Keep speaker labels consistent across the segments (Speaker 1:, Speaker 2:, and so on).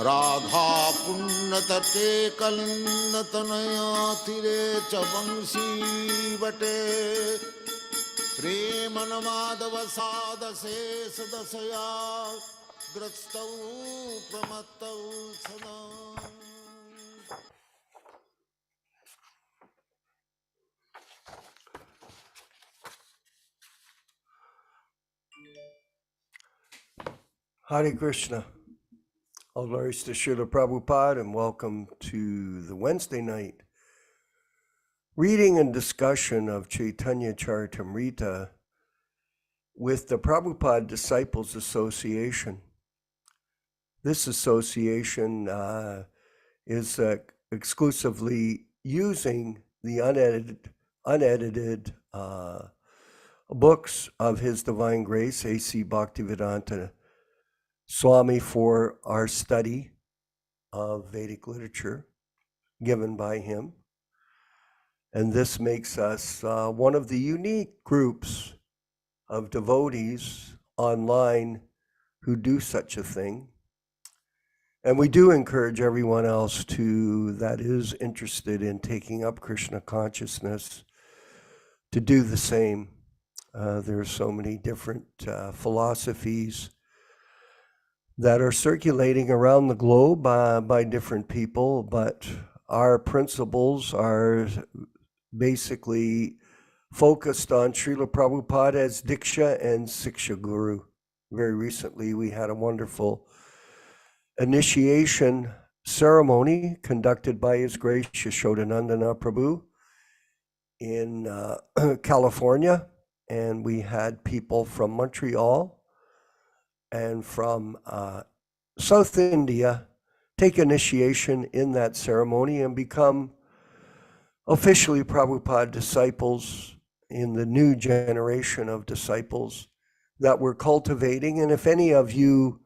Speaker 1: राधा पुण्यतटे कलिन्नतनया तीरे च वंशी बटे प्रेमनमाधव साधशेष दशया ग्रस्तौ प्रमत्तौ सदा।
Speaker 2: Hare Krishna. All glories to Srila Prabhupada, and welcome to the Wednesday night reading and discussion of Caitanya-caritāmṛta with the Prabhupada Disciples Association. This association is exclusively using the unedited books of His Divine Grace A.C. Bhaktivedanta Swami for our study of Vedic literature given by him. And this makes us one of the unique groups of devotees online who do such a thing. And we do encourage everyone else that is interested in taking up Krishna consciousness to do the same. There are so many different philosophies that are circulating around the globe by different people, but our principles are basically focused on Srila Prabhupada as Diksha and Siksha Guru. Very recently, we had a wonderful initiation ceremony conducted by His Grace Yaśodā-nandana Prabhu in California, and we had people from Montreal and from South India take initiation in that ceremony and become officially Prabhupada disciples in the new generation of disciples that we're cultivating. And if any of you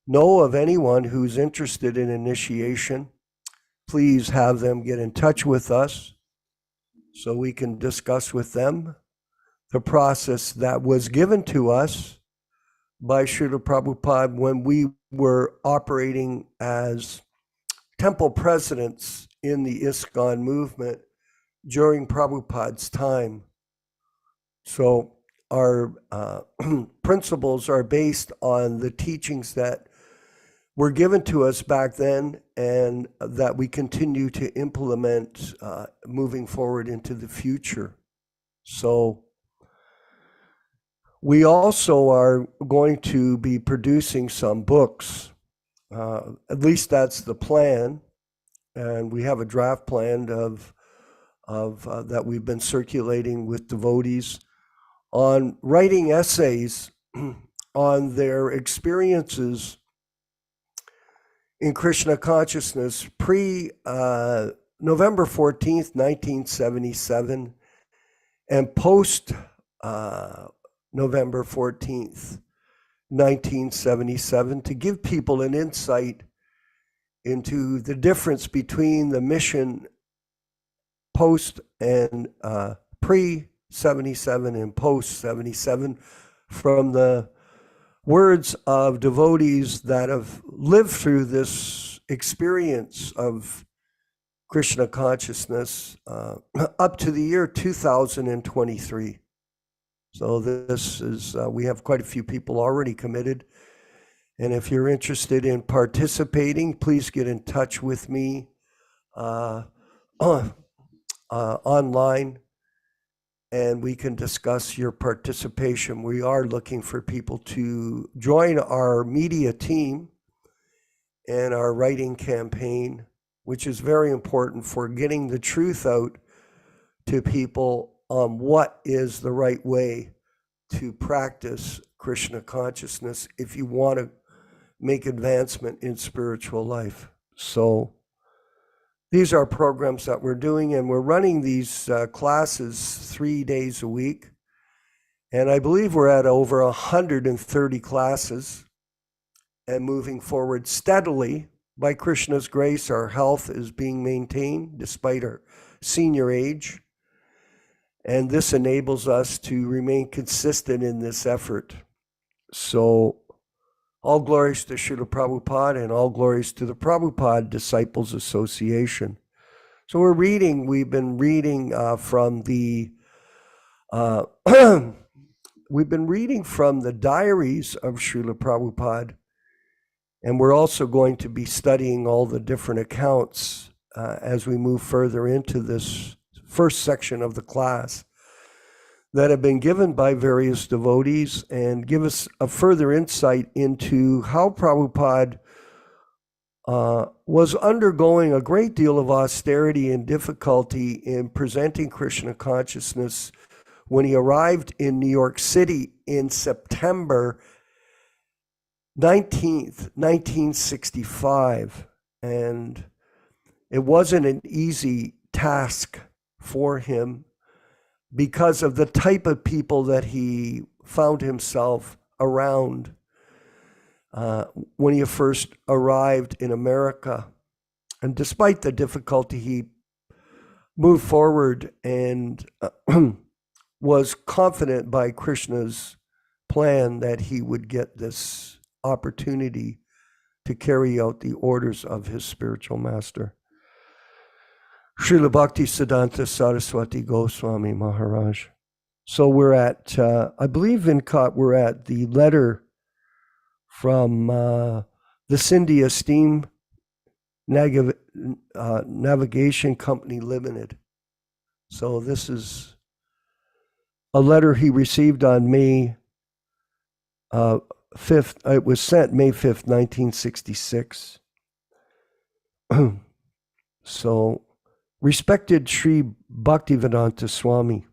Speaker 2: know of anyone who's interested in initiation, please have them get in touch with us so we can discuss with them the process that was given to us by Srila Prabhupada when we were operating as temple presidents in the ISKCON movement during Prabhupada's time. So our principles are based on the teachings that were given to us back then and that we continue to implement moving forward into the future. So we also are going to be producing some books. At least that's the plan. And we have a draft plan of that we've been circulating with devotees on writing essays on their experiences in Krishna consciousness pre-November 14th, 1977, and post November 14th, 1977, to give people an insight into the difference between the mission post and pre-77 and post-77 from the words of devotees that have lived through this experience of Krishna consciousness up to the year 2023. So this is, we have quite a few people already committed. And if you're interested in participating, please get in touch with me online, and we can discuss your participation. We are looking for people to join our media team and our writing campaign, which is very important for getting the truth out to people on what is the right way to practice Krishna consciousness if you want to make advancement in spiritual life. So these are programs that we're doing, and we're running these classes 3 days a week. And I believe we're at over 130 classes and moving forward steadily. By Krishna's grace, our health is being maintained despite our senior age. And this enables us to remain consistent in this effort. So All glories to Srila Prabhupada and all glories to the Prabhupada Disciples Association. So we've been reading from the we've been reading from the diaries of Srila Prabhupada, and we're also going to be studying all the different accounts as we move further into this first section of the class that have been given by various devotees and give us a further insight into how Prabhupada was undergoing a great deal of austerity and difficulty in presenting Krishna consciousness when he arrived in New York City in September 19th, 1965. And it wasn't an easy task for him because of the type of people that he found himself around when he first arrived in America. And despite the difficulty, he moved forward and was confident by Krishna's plan that he would get this opportunity to carry out the orders of his spiritual master. Srila Bhaktisiddhanta Saraswati Goswami Maharaj. So we're at, I believe we're at the letter from the Scindia Steam Navigation Company Limited. So this is a letter he received on May 5th. It was sent May 5th, 1966. So, respected Sri Bhaktivedanta Swami,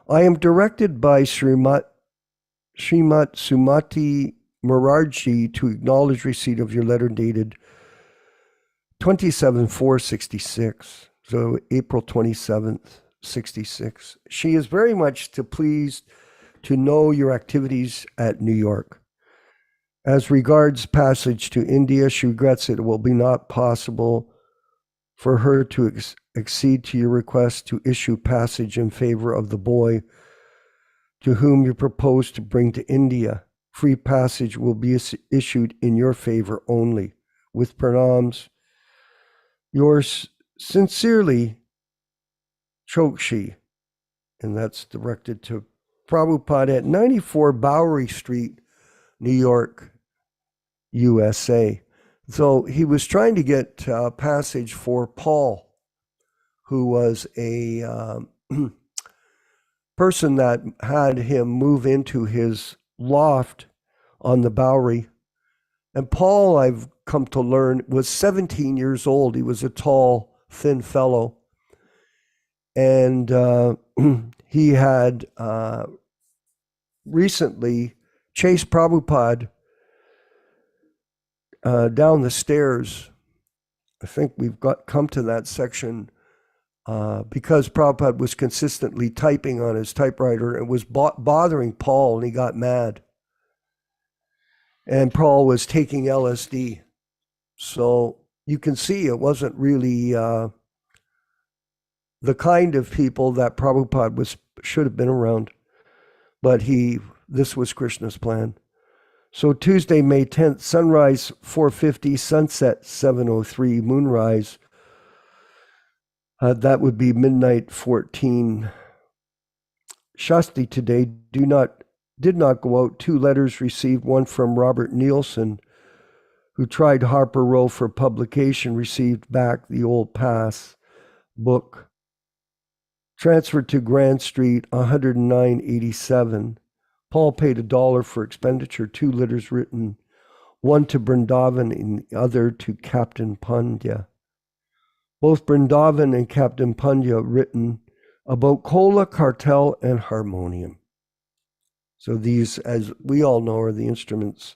Speaker 2: I am directed by Srimat Sumati Mararji to acknowledge receipt of your letter dated 27/4/66, so April 27th, 66. She is very much pleased to know your activities at New York. As regards passage to India, she regrets it will be not possible for her to accede to your request to issue passage in favor of the boy to whom you propose to bring to India. Free passage will be issued in your favor only. With pranams, yours sincerely, Chokshi. And that's directed to Prabhupada at 94 Bowery Street, New York, USA. So he was trying to get passage for Paul, who was a person that had him move into his loft on the Bowery. And Paul, I've come to learn, was 17 years old. He was a tall, thin fellow. And he had recently chased Prabhupada down the stairs. I think we've come to that section because Prabhupada was consistently typing on his typewriter. It was bothering Paul, and he got mad. And Paul was taking LSD. So you can see it wasn't really the kind of people that Prabhupada should have been around. But this was Krishna's plan. So Tuesday, May 10th, sunrise 4:50, sunset 7:03, moonrise. That would be midnight 14. Shasti today did not go out. 2 letters received, one from Robert Nielsen, who tried Harper Row for publication, received back the old pass book. Transferred to Grand Street, 109.87. Paul paid $1 for expenditure. 2 letters written, one to Brindavan and the other to Captain Pandya. Both Brindavan and Captain Pandya written about Kola, Cartel, and Harmonium. So these, as we all know, are the instruments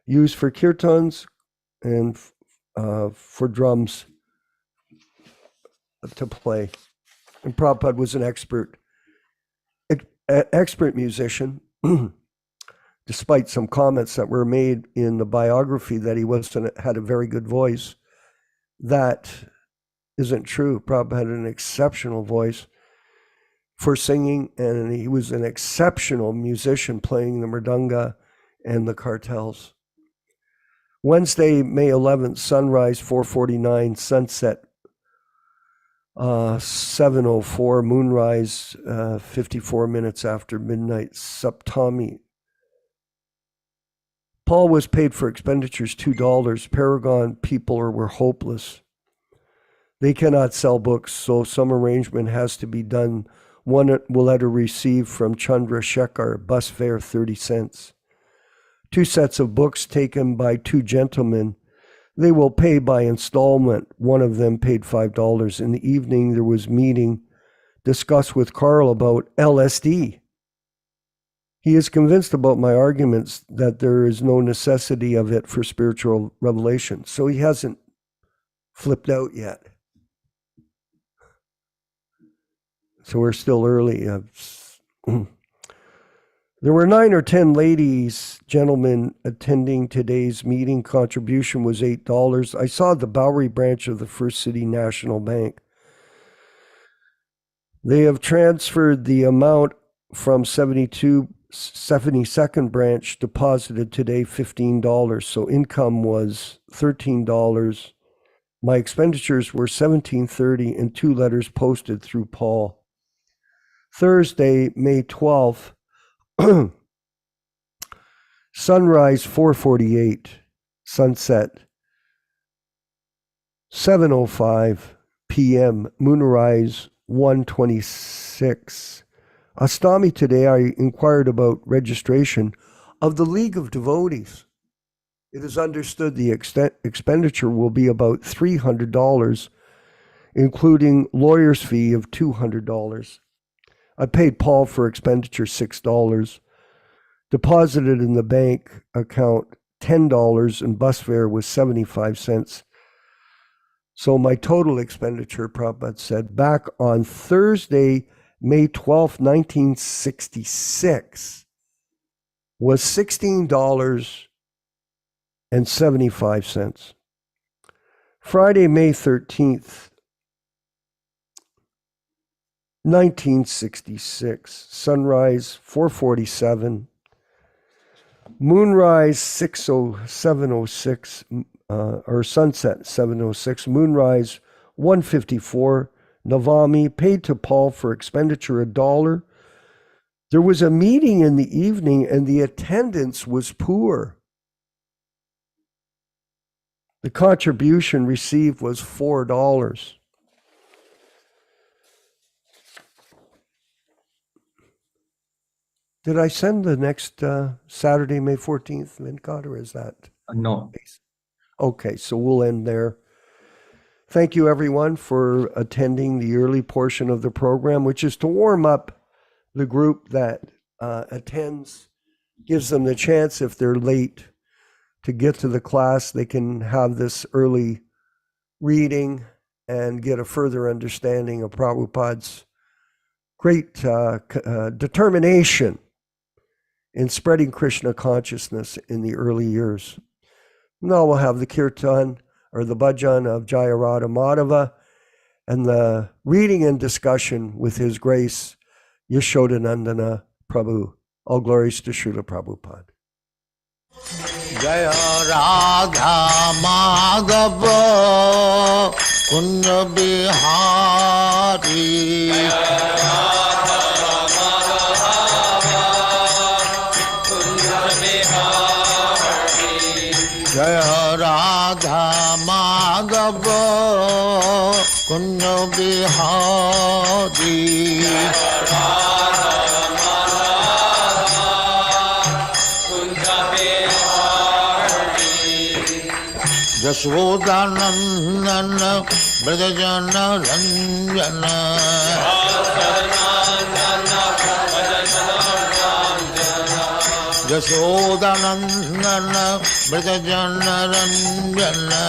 Speaker 2: used for kirtans and for drums to play. And Prabhupada was an expert musician, despite some comments that were made in the biography that he had a very good voice. That isn't true. Prabhupada had an exceptional voice for singing, and he was an exceptional musician playing the mridanga and the cartels. Wednesday, May 11th, sunrise 4:49, sunset 7:04, moonrise 54 minutes after midnight, Saptami. Paul was paid for expenditures $2. Paragon people were hopeless. They cannot sell books, so some arrangement has to be done. One will let her receive from Chandra Shekhar, bus fare 30 cents. 2 sets of books taken by 2 gentlemen. They will pay by installment. One of them paid $5. In the evening, there was meeting, discussed with Carl about LSD. He is convinced about my arguments that there is no necessity of it for spiritual revelation. So he hasn't flipped out yet. So we're still early. There were 9 or 10 ladies, gentlemen attending today's meeting. Contribution was $8. I saw the Bowery branch of the First City National Bank. They have transferred the amount from 72nd branch, deposited today $15. So income was $13. My expenditures were $17.30 and 2 letters posted through Paul. Thursday, May 12th, sunrise 4:48, sunset 7:05 p.m., moonrise 1:26. Astami today, I inquired about registration of the League of Devotees. It is understood the expenditure will be about $300, including lawyer's fee of $200. I paid Paul for expenditure $6, deposited in the bank account $10, and bus fare was 75 cents. So my total expenditure, Prabhupada said, back on Thursday, May 12th, 1966, was $16.75. Friday, May 13th, 1966, sunrise 4:47, moonrise 7:06, or sunset 7:06, moonrise 1:54, Navami, paid to Paul for expenditure $1. There was a meeting in the evening and the attendance was poor. The contribution received was $4. Did I send the next Saturday, May 14th, Venkat, or is that?
Speaker 3: No.
Speaker 2: Okay, so we'll end there. Thank you, everyone, for attending the early portion of the program, which is to warm up the group that attends, gives them the chance, if they're late, to get to the class. They can have this early reading and get a further understanding of Prabhupada's great determination in spreading Krishna consciousness in the early years. Now we'll have the kirtan, or the bhajan of Jaya Radha Madhava, and the reading and discussion with His Grace Yaśodā-nandana Prabhu. All glories to Srila Prabhupada.
Speaker 1: Jaya Radha Madhava Kunja Bihari. Jaya Radha Madhava Kunja Bihari. Yaśodā-nandana Brajajana Ranjana. Yaśodā-nandana Brajajana Ranjana.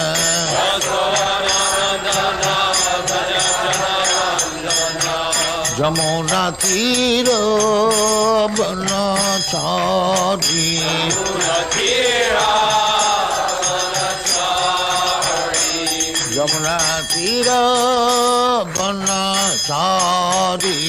Speaker 1: Jamuna Tira Banachari. Jamuna Tira Banachari.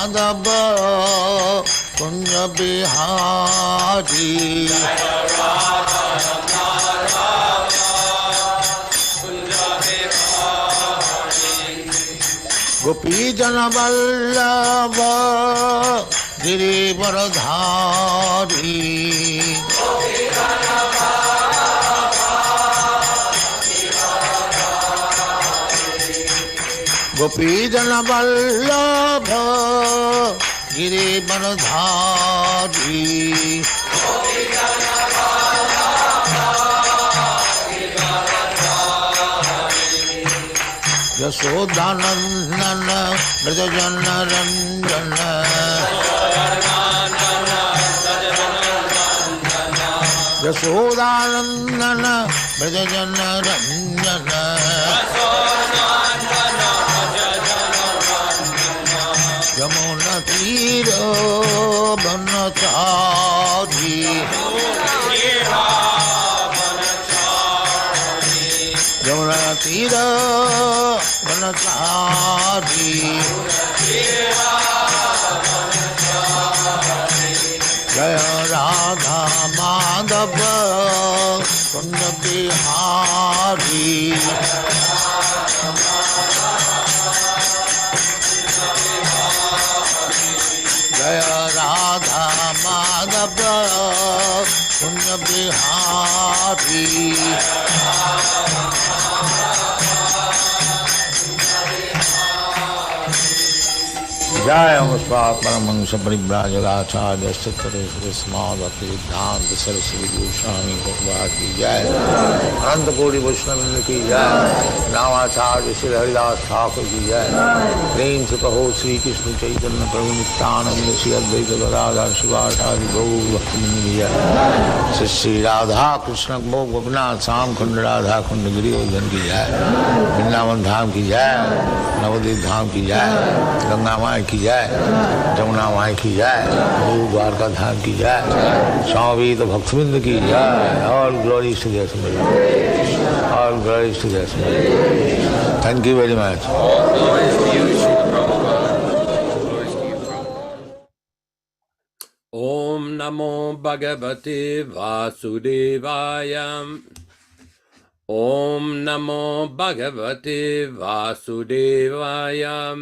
Speaker 1: Madhava Kunja Bihari Gopi Jana Vallabha Girivaradhari Gopi Jana Vallabha Girivaradhari Yaśodā-nandana Dāsa Yaśodā-nandana Dāsa Yamuna-tira banachari Yamuna-tira banachari Jaya Radha Madhava Kunja Bihari Jaya Radha Madhava Kunja Bihari Jaya Muspa Paramahansa Parivrajagācārya Sattara Small Bhaktivedanta Saraswati Goswami Prabhupāda ki Jai Ananta Koti Vaishnava ki Jai Nāmācārya Shri Haridas Thakur ki Jai Prem se kaho Sri Krishna Caitanya Prabhu Nityananda Shri Advaita Gadadhar Shivāsari Gaur Bhaktivinoda ki Jai Shri Shri Radha Krishna Bhog Gopinath Sam Khunda Radha Khunda Giri Godan ki Jai Vrindavan Dham ki Jai Navadvip Dham ki Jai Ganga Mai ki Jai Jamuna Mai ki Jai Guru Dwarka Dham ki Jai Swami Bhaktivedanta ki Jai All glories to their Supreme All glories to their Supreme Thank you very much.
Speaker 3: Om Namo Bhagavate Vasudevaya Om Namo Bhagavate Vasudevaya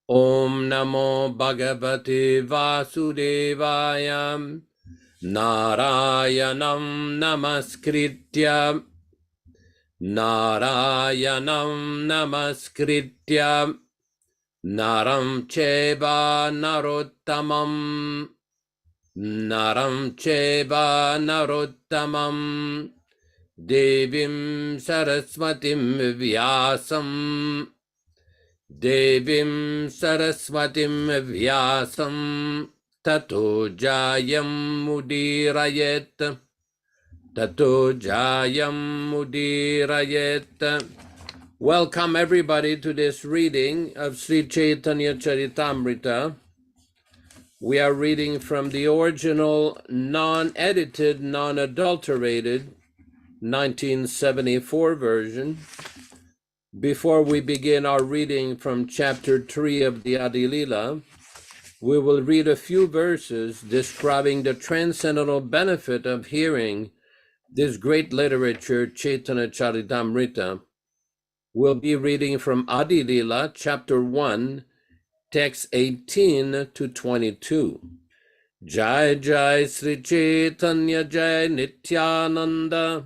Speaker 3: Om Namo Bhagavate Vasudevaya Narayanam Namaskritya Narayanam Namaskritya Naram Cheva Narottamam Naram Cheva Narottamam Devim Saraswatim Vyasam Devim Saraswatim Vyasam Tato Jayam Mudirayet Tato Jayam Mudirayet. Welcome everybody to this reading of Sri Caitanya-caritāmṛta. We are reading from the original non-edited, non-adulterated 1974 version. Before we begin our reading from chapter 3 of the Adi-lila, we will read a few verses describing the transcendental benefit of hearing this great literature, Caitanya-caritāmṛta. We'll be reading from Adi-lila, chapter 1, text 18 to 22. Jai Jai Sri Caitanya Jai Nityananda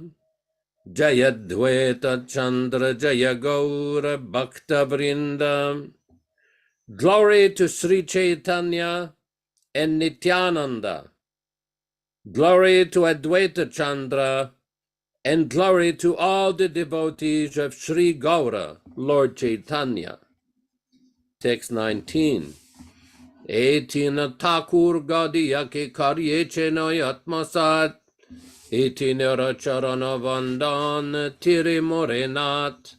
Speaker 3: Jaya Dvaita Chandra Jaya Gaura Bhakta Vrinda. Glory to Sri Caitanya and Nityananda. Glory to Advaita Chandra, and glory to all the devotees of Sri Gaura, Lord Chaitanya. Text 19. Etina Thakur Gaudiya ke karye chenoy atmasat Etinera Charana Vandan Tiri Morenat.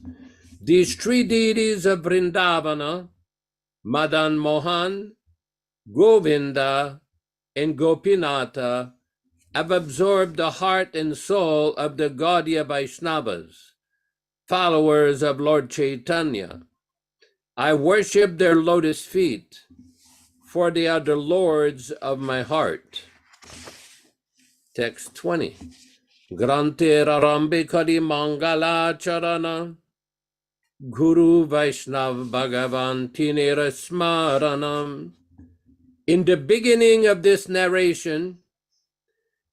Speaker 3: These three deities of Vrindavana, Madan Mohan, Govinda, and Gopinatha, have absorbed the heart and soul of the Gaudiya Vaishnavas, followers of Lord Chaitanya. I worship their lotus feet, for they are the lords of my heart. Text 20. Grante Rarambi Kadi Mangala Charana Guru Vaishnav Bhagavan Tinera Smaranam. In the beginning of this narration,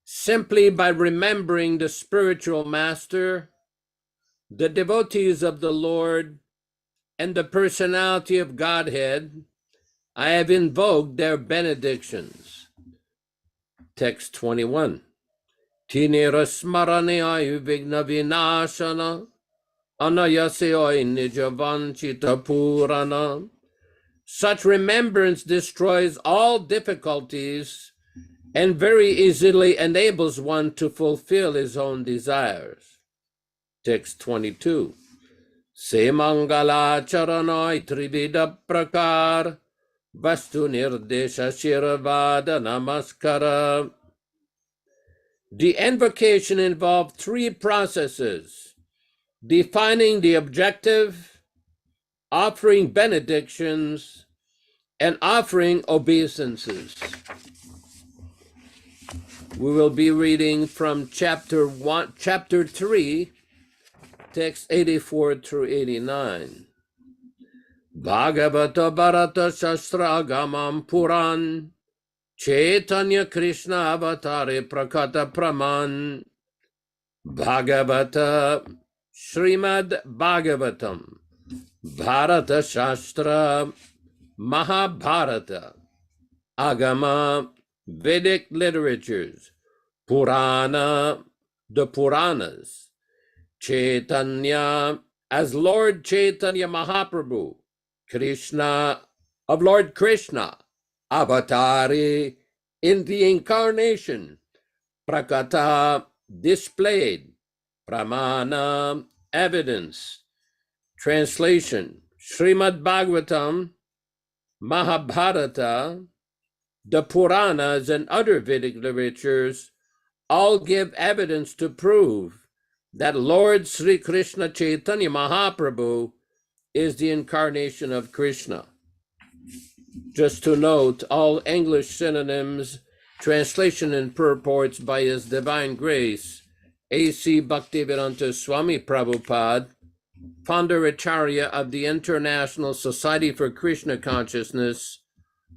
Speaker 3: simply by remembering the spiritual master, the devotees of the Lord, and the personality of Godhead, I have invoked their benedictions. Text 21. Tinera smarane ayu vigna vinashana anayaseo nijavanchita purana. Such remembrance destroys all difficulties and very easily enables one to fulfill his own desires. Text 22. Se mangala charanai trivida prakar vastu nirdesha shiravada namaskara. The invocation involved three processes: defining the objective, offering benedictions, and offering obeisances. We will be reading from chapter 3, text 84 through 89. Bhagavata Bharata Shastra Agamam Puran Caitanya-caritāmṛta Avatare Prakata Praman. Bhagavata Srimad Bhagavatam Bharata Shastra Mahabharata Agama Vedic literatures, Purana, the Puranas, Caitanya as Lord Chaitanya Mahaprabhu, Krishna of Lord Krishna, Avatari in the incarnation, Prakata displayed, Pramana evidence. Translation: Srimad Bhagavatam, Mahabharata, the Puranas, and other Vedic literatures all give evidence to prove that Lord Sri Krishna Chaitanya Mahaprabhu is the incarnation of Krishna. Just to note, all English synonyms, translation and purports by His Divine Grace A.C. Bhaktivedanta Swami Prabhupāda, Founder-Ācārya of the International Society for Krishna Consciousness,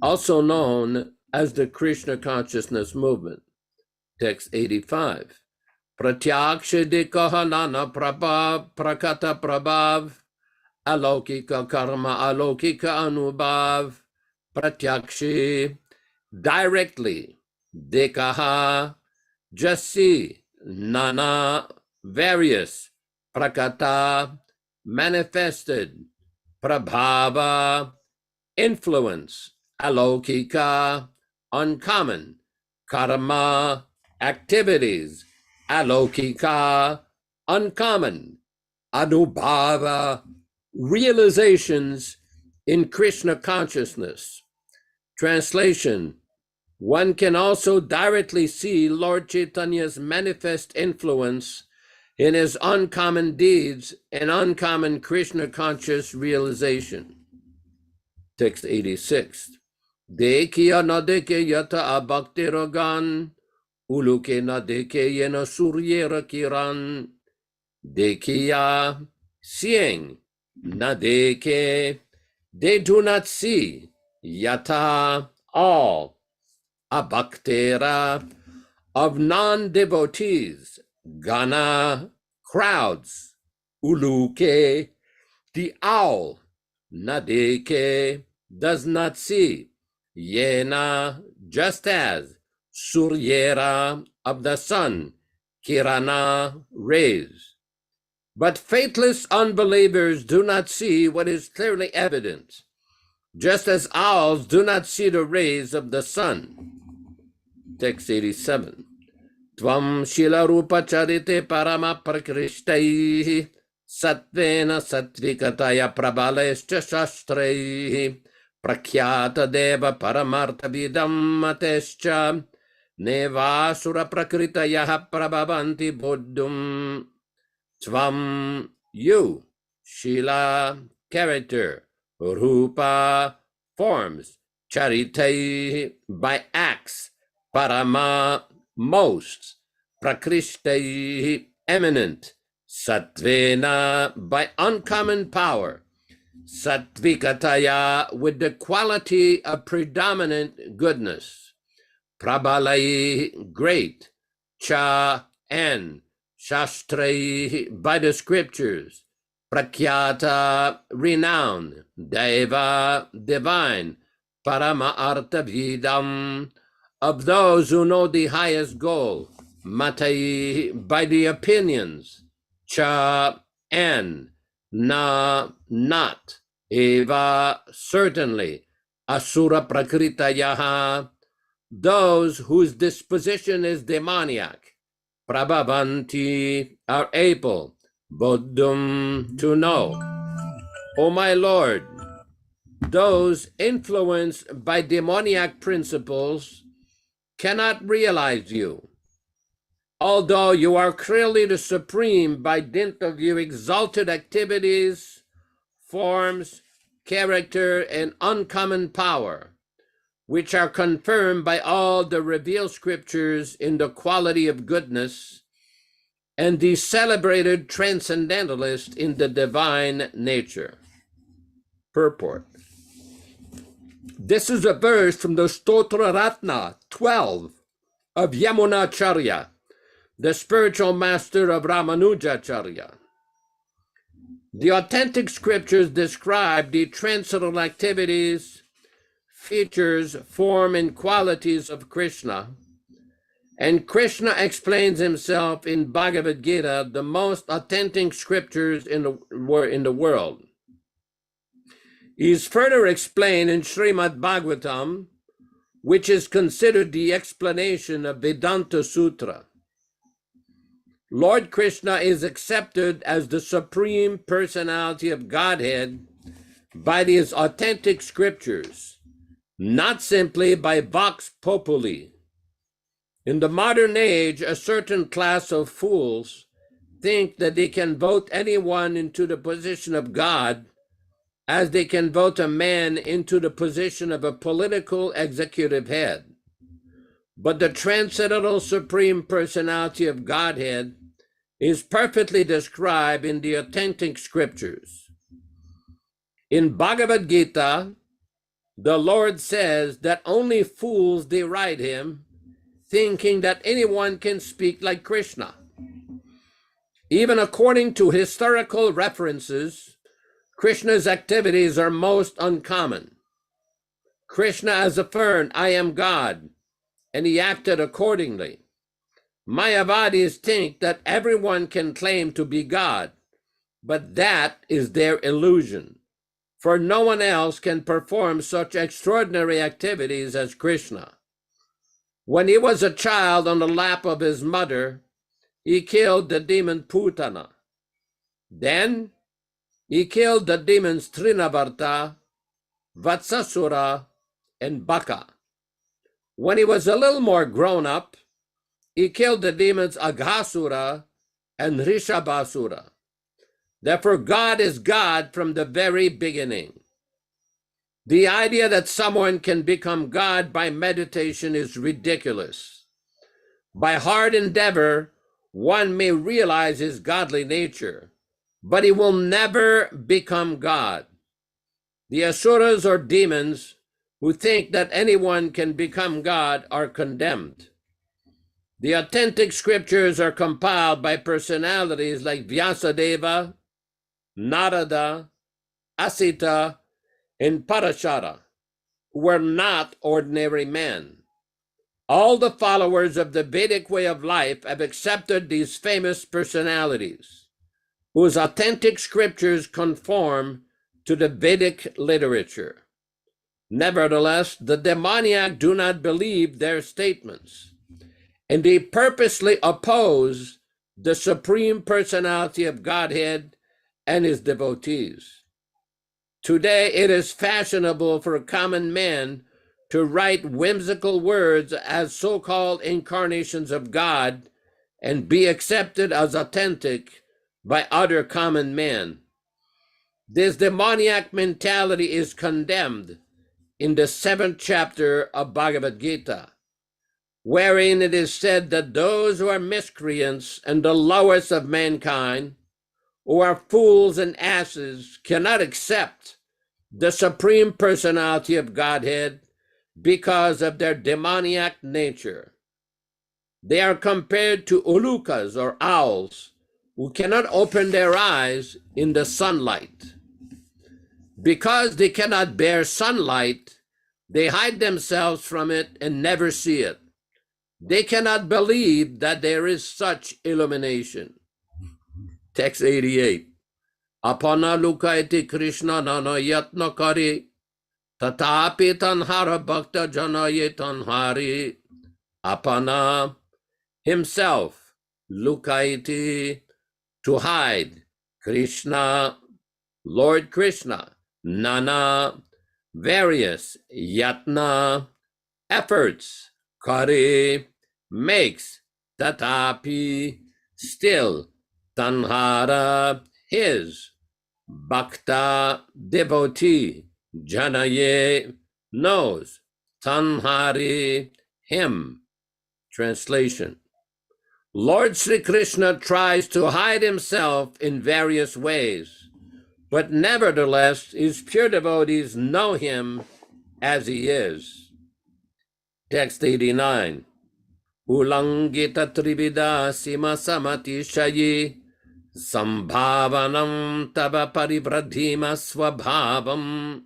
Speaker 3: also known as the Krishna Consciousness Movement. Text 85. Pratyakshidika nana prabhav prakata prabhav alokika karma alokika anubhav pratyakshi directly, dekaha just see, nana various, prakata manifested, prabhava influence, alokika uncommon, karma activities, alokika uncommon, anubhava realizations in Krishna consciousness. Translation: one can also directly see Lord Chaitanya's manifest influence in his uncommon deeds and uncommon Krishna conscious realization. Text 86. Dekhiya na dekhe yata abhakti rogan, uluke na dekhe yena suryera kiran. Dekhiya, seeing, na dekhe, they do not see, yata, all, abhaktera, of non-devotees, gana, crowds, uluke, the owl, nadeke, does not see, yena, just as, suryera, of the sun, kirana, rays. But faithless unbelievers do not see what is clearly evident, just as owls do not see the rays of the sun. Text 87. Tvam shila rupa charite parama prakrishtai satvena satvikataya prabalescha shastrai prakhyata deva paramartha vidam matescha nevasura prakritayah prabhavanti buddhum. Tvam, you, shila, character, rupa, forms, Caitanya-caritāmṛta by acts, parama most, prakrishta eminent, sattvena by uncommon power, sattvikataya with the quality of predominant goodness, prabhalai great, cha and shastrai by the scriptures, prakyata renowned, deva divine, parama artha vidam of those who know the highest goal, matai by the opinions, cha and na not, eva certainly, asura prakritayaha those whose disposition is demoniac, prabhavanti are able, bodhum to know. O my Lord, those influenced by demoniac principles cannot realize you, although you are clearly the supreme by dint of your exalted activities, forms, character, and uncommon power, which are confirmed by all the revealed scriptures in the quality of goodness, and the celebrated transcendentalist in the divine nature. Purport. This is a verse from the Stotra Ratna 12 of Yamunacārya, the spiritual master of Ramanujacārya. The authentic scriptures describe the transcendental activities, features, form, and qualities of Krishna, and Krishna explains himself in Bhagavad Gita, the most authentic scriptures in the world. He is further explained in Srimad Bhagavatam, which is considered the explanation of Vedanta Sutra. Lord Krishna is accepted as the Supreme Personality of Godhead by his authentic scriptures, not simply by vox populi. In the modern age, a certain class of fools think that they can vote anyone into the position of God as they can vote a man into the position of a political executive head. But the transcendental Supreme Personality of Godhead is perfectly described in the authentic scriptures. In Bhagavad Gita, the Lord says that only fools deride him, thinking that anyone can speak like Krishna. Even according to historical references, Krishna's activities are most uncommon. Krishna has affirmed, I am God, and he acted accordingly. Mayavadis think that everyone can claim to be God, but that is their illusion, for no one else can perform such extraordinary activities as Krishna. When he was a child on the lap of his mother, he killed the demon Putana. Then he killed the demons Trinavarta, Vatsasura, and Baka. When he was a little more grown up, he killed the demons Aghasura and Rishabhasura. Therefore, God is God from the very beginning. The idea that someone can become God by meditation is ridiculous. By hard endeavor, one may realize his godly nature, but he will never become God. The asuras or demons who think that anyone can become God are condemned. The authentic scriptures are compiled by personalities like Vyasadeva, Narada, Asita, and Parashara, who were not ordinary men. All the followers of the Vedic way of life have accepted these famous personalities, whose authentic scriptures conform to the Vedic literature. Nevertheless, the demoniac do not believe their statements, and they purposely oppose the Supreme Personality of Godhead and his devotees. Today, it is fashionable for common men to write whimsical words as so-called incarnations of God and be accepted as authentic by other common men. This demoniac mentality is condemned in the 7th chapter of Bhagavad Gita, wherein it is said that those who are miscreants and the lowest of mankind, who are fools and asses, cannot accept the Supreme Personality of Godhead because of their demoniac nature. They are compared to ulukas or owls who cannot open their eyes in the sunlight. Because they cannot bear sunlight, they hide themselves from it and never see it. They cannot believe that there is such illumination. Text 88. Apana luka iti Krishna nanayatna kari, tatapi tanhara bhakta janaye tanhari. Apana, himself, luka iti, to hide, Krishna, Lord Krishna, nana, various, yatna, efforts, kari, makes, tatapi, still, tanhara, his, bhakta, devotee, janaye, knows, tanhari, him. Translation. Lord Sri Krishna tries to hide himself in various ways, but nevertheless his pure devotees know him as he is. Text 89. Ulangita trivida sima samati shayi sambhavanam tava parivradhima swabhavam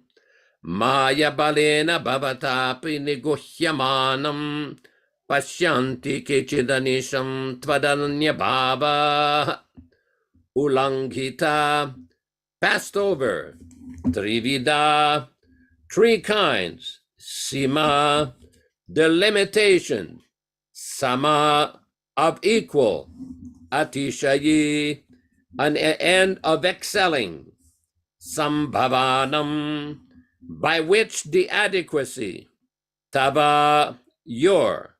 Speaker 3: maya balena bhavatapi niguhyamanam Pashyanti kechidanisham tvadanya bhava. Ulangita, passed over. Trivida, 3 kinds. Sima, the limitation. Sama, of equal. Atishayi, an end of excelling. Sambhavanam, by which the adequacy. Tava, your.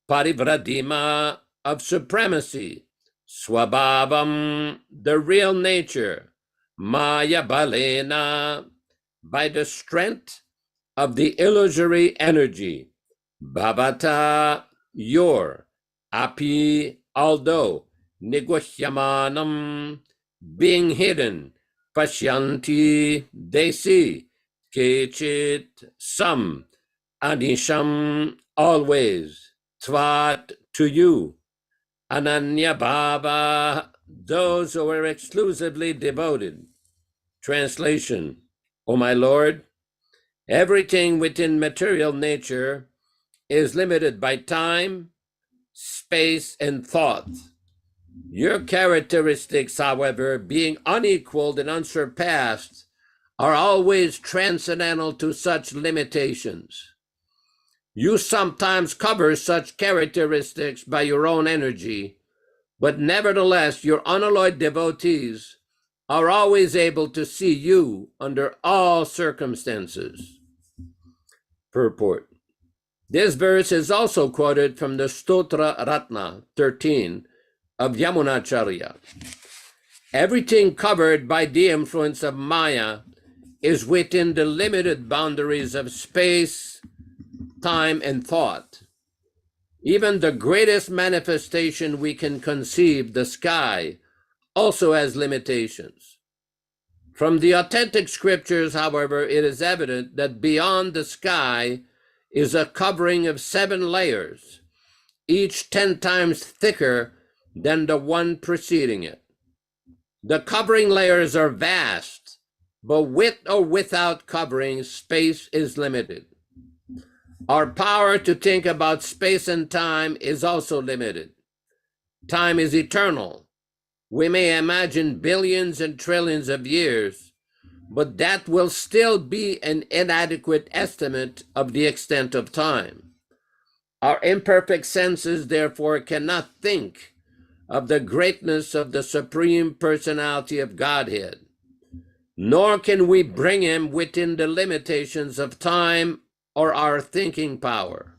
Speaker 3: Parivradima, of supremacy. Swabhavam, the real nature. Maya balena, by the strength of the illusory energy. Bhavata, your. Api, although. Niguhyamanam, being hidden. Pashyanti, they see. Kechit, some. Anisham, always. Tvat, to you. Ananya bhava, those who are exclusively devoted. Translation. O my Lord, everything within material nature is limited by time, space, and thought. Your characteristics, however, being unequaled and unsurpassed, are always transcendental to such limitations. You sometimes cover such characteristics by your own energy, but nevertheless, your unalloyed devotees are always able to see you under all circumstances. Purport. This verse is also quoted from the Stotra Ratna 13 of Yamunacharya. Everything covered by the influence of Maya is within the limited boundaries of space, time, and thought. Even the greatest manifestation we can conceive, the sky, also has limitations. From the authentic scriptures, however, it is evident that beyond the sky is a covering of 7 layers, each 10 times thicker than the one preceding it. The covering layers are vast, but with or without covering, space is limited. Our power to think about space and time is also limited. Time is eternal. We may imagine billions and trillions of years, but that will still be an inadequate estimate of the extent of time. Our imperfect senses, therefore, cannot think of the greatness of the Supreme Personality of Godhead, nor can we bring him within the limitations of time or our thinking power.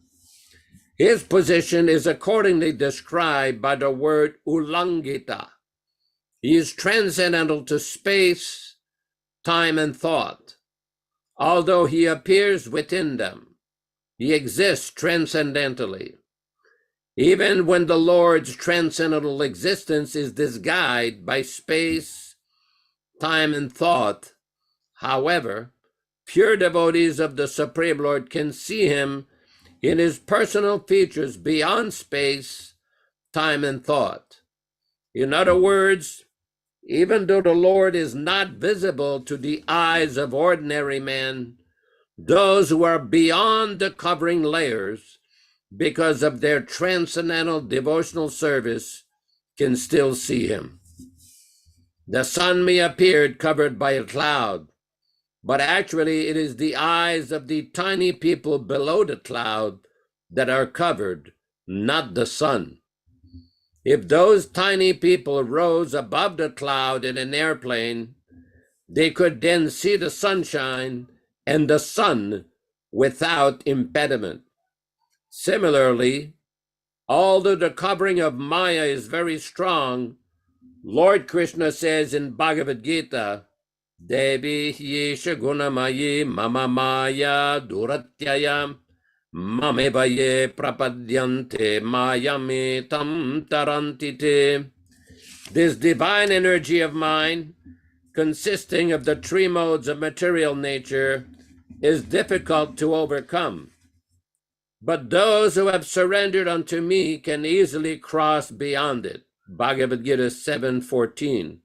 Speaker 3: His position is accordingly described by the word ulangita. He is transcendental to space, time, and thought. although he appears within them. He exists transcendentally. Even when the Lord's transcendental existence is disguised by space, time, and thought, however, pure devotees of the Supreme Lord can see him in his personal features beyond space, time, and thought. In other words, even though the Lord is not visible to the eyes of ordinary men, those who are beyond the covering layers, because of their transcendental devotional service, can still see him. The sun may appear covered by a cloud, but actually it is the eyes of the tiny people below the cloud that are covered, not the sun. If those tiny people rose above the cloud in an airplane, they could then see the sunshine and the sun without impediment. Similarly, although the covering of Maya is very strong, Lord Krishna says in Bhagavad Gita, Devi yesha gunamayi mama maya duratyaya mamevaye prapadyante mayame tam tarantite. This divine energy of mine, consisting of the three modes of material nature, is difficult to overcome. But those who have surrendered unto me can easily cross beyond it. Bhagavad Gita 7:14.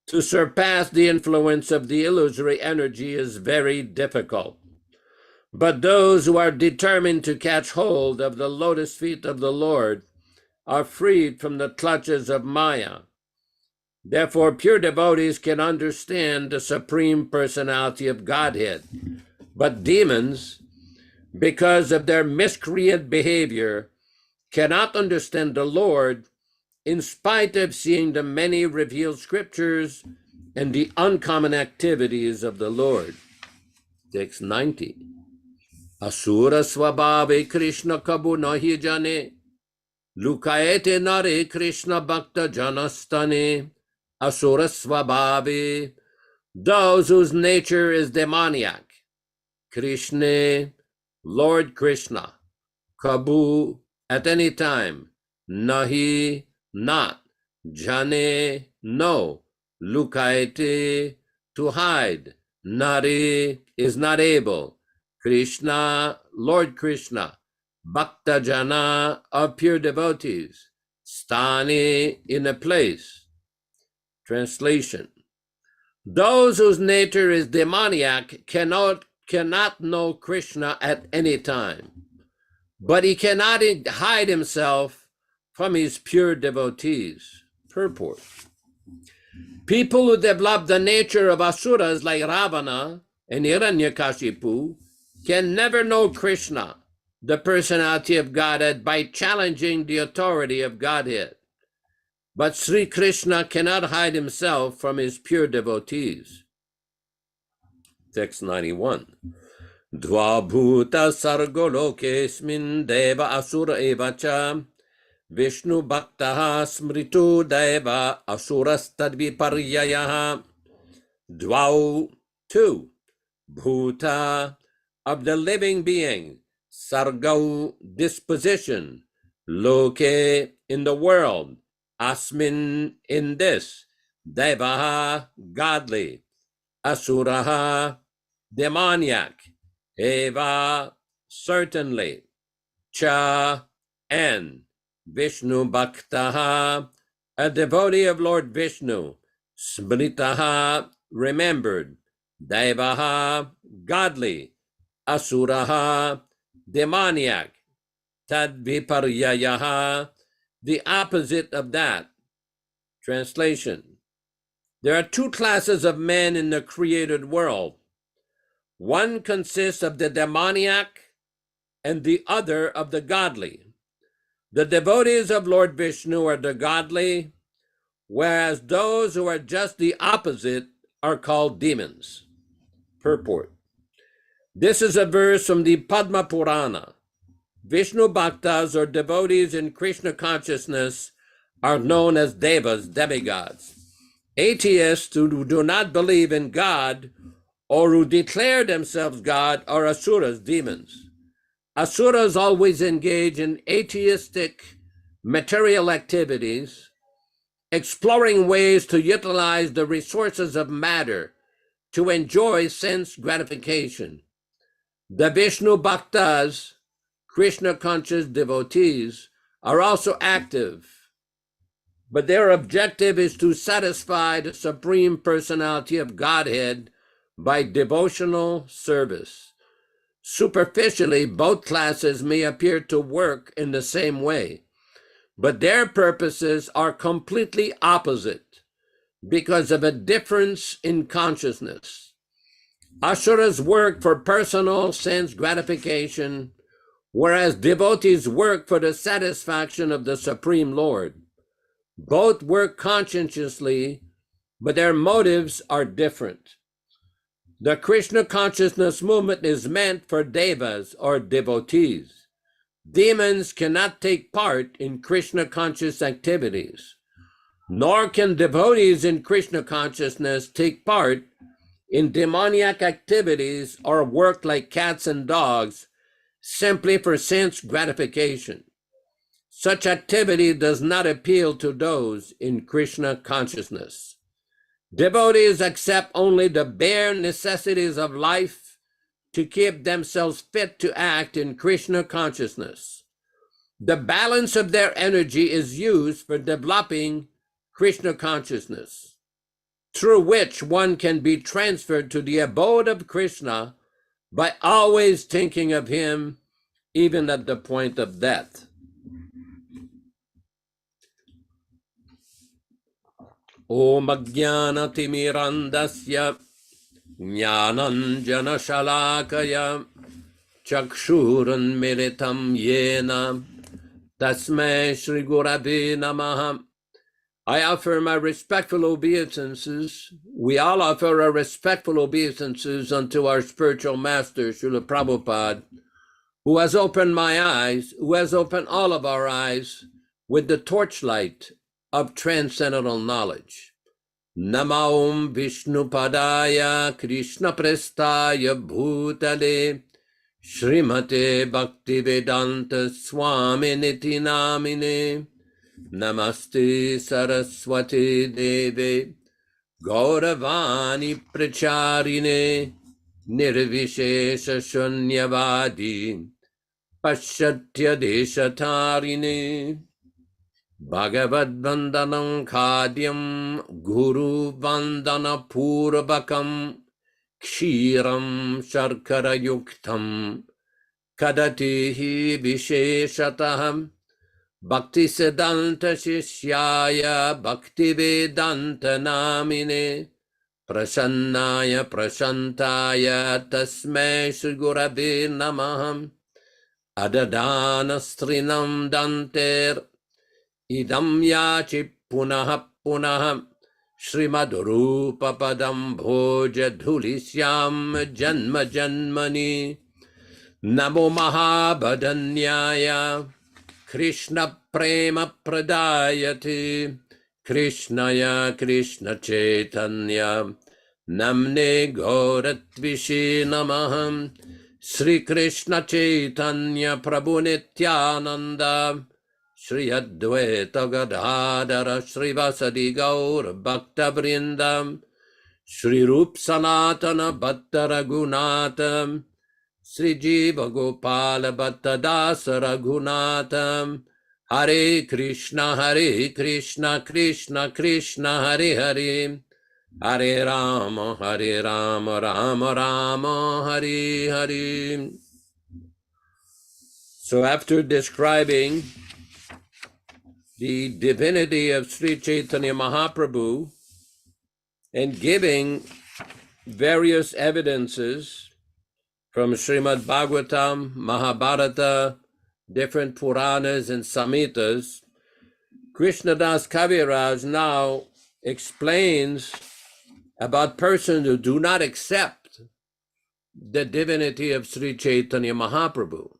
Speaker 3: To surpass the influence of the illusory energy is very difficult. But those who are determined to catch hold of the lotus feet of the Lord are freed from the clutches of Maya. Therefore, pure devotees can understand the Supreme Personality of Godhead. But demons, because of their miscreant behavior, cannot understand the Lord in spite of seeing the many revealed scriptures and the uncommon activities of the Lord. Text 90. Asura swabhave Krishna kabu nahi jane, lukaete nare Krishna bhakta janastane. Asura swabhave, those whose nature is demoniac. Krishna, Lord Krishna, kabu, at any time, nahi, not, jane, no, lukaite, to hide, nari, is not able, Krishna, Lord Krishna, bhakta jana, of pure devotees, stani, in a place. Translation. Those whose nature is demoniac cannot know Krishna at any time, but he cannot hide himself from his pure devotees. Purport. People who develop the nature of asuras like Ravana and Hiranyakashipu can never know Krishna, the personality of Godhead, by challenging the authority of Godhead. But Sri Krishna cannot hide himself from his pure devotees. Text 91. Dvabhuta sargolokesmin deva asura evacha Vishnu bhaktaha smritu deva asuras tadviparyayaha. Dvau, two, bhuta, of the living being, sargau, disposition, loke, in the world, asmin, in this, devaha, godly, asuraha, demoniac, eva, certainly, cha, and Vishnu bhaktaha, a devotee of Lord Vishnu, smritaha, remembered, devaha, godly, asuraha, demoniac, tadviparyayaha, the opposite of that. Translation. There are two classes of men in the created world. One consists of the demoniac and the other of the godly. The devotees of Lord Vishnu are the godly, whereas those who are just the opposite are called demons. Purport. This is a verse from the Padma Purana. Vishnu Bhaktas, or devotees in Krishna consciousness, are known as devas, demigods. Atheists who do not believe in God or who declare themselves God are asuras, demons. Asuras always engage in atheistic material activities, exploring ways to utilize the resources of matter to enjoy sense gratification. The Vishnu Bhaktas, Krishna conscious devotees, are also active, but their objective is to satisfy the Supreme Personality of Godhead by devotional service. Superficially, both classes may appear to work in the same way, but their purposes are completely opposite because of a difference in consciousness. Asuras work for personal sense gratification, whereas devotees work for the satisfaction of the Supreme Lord. Both work conscientiously, but their motives are different. The Krishna consciousness movement is meant for devas or devotees. Demons cannot take part in Krishna conscious activities, nor can devotees in Krishna consciousness take part in demoniac activities or work like cats and dogs simply for sense gratification. Such activity does not appeal to those in Krishna consciousness. Devotees accept only the bare necessities of life to keep themselves fit to act in Krishna consciousness. The balance of their energy is used for developing Krishna consciousness, through which one can be transferred to the abode of Krishna by always thinking of him, even at the point of death. Om Ajnana-timirandasya Jnananjana Shalakaya Chakshurunmilitam Yena Tasmai Shri Gurave Namaha. I offer my respectful obeisances. We all offer our respectful obeisances unto our spiritual master, Srila Prabhupada, who has opened my eyes, who has opened all of our eyes with the torchlight of transcendental knowledge. Nama Om Vishnu Padaya Krishna Prestaya Bhutale Srimate Bhaktivedanta Swami Namine Namaste Saraswati Deve Gauravani Pracharine Nirvishesha Shunyavadi Pashatya Deshatarine Bhagavad Vandanam Khadyam Guru Vandana Purvakam Kshiram Sharkara Yuktam Kadatihi Visheshataham Bhakti Siddhanta Shishyaya Bhaktivedanta Namine Prasannaya Prashantaya Tasmai Shri Gurave Namaham Adadana Strinam Danter Idam Yachi Punaha Punaha Srimadurupa Padam Bhoja Dhulisyam Janma Janmani Namo Mahabhadanyaya Krishna Prema Pradayati Krishnaya Krishna Chaitanya Namne Gauratvishi Namaham Sri Krishna Chaitanya Prabhu Nityananda Shri Advaita Gadadara Shri Vasadi Gaur Bhakta Vrindam Shri Rup Sanatana Bhatta Raghunatam Sri Jiva Gopala Bhatta Dasa Raghunatam Hare Krishna Krishna Krishna Hare Hare Hare Rama Rama Rama Hare Hare. So after describing the divinity of Sri Chaitanya Mahaprabhu and giving various evidences from Srimad Bhagavatam, Mahabharata, different Puranas and Samhitas, Krishnadas Kaviraj now explains about persons who do not accept the divinity of Sri Chaitanya Mahaprabhu.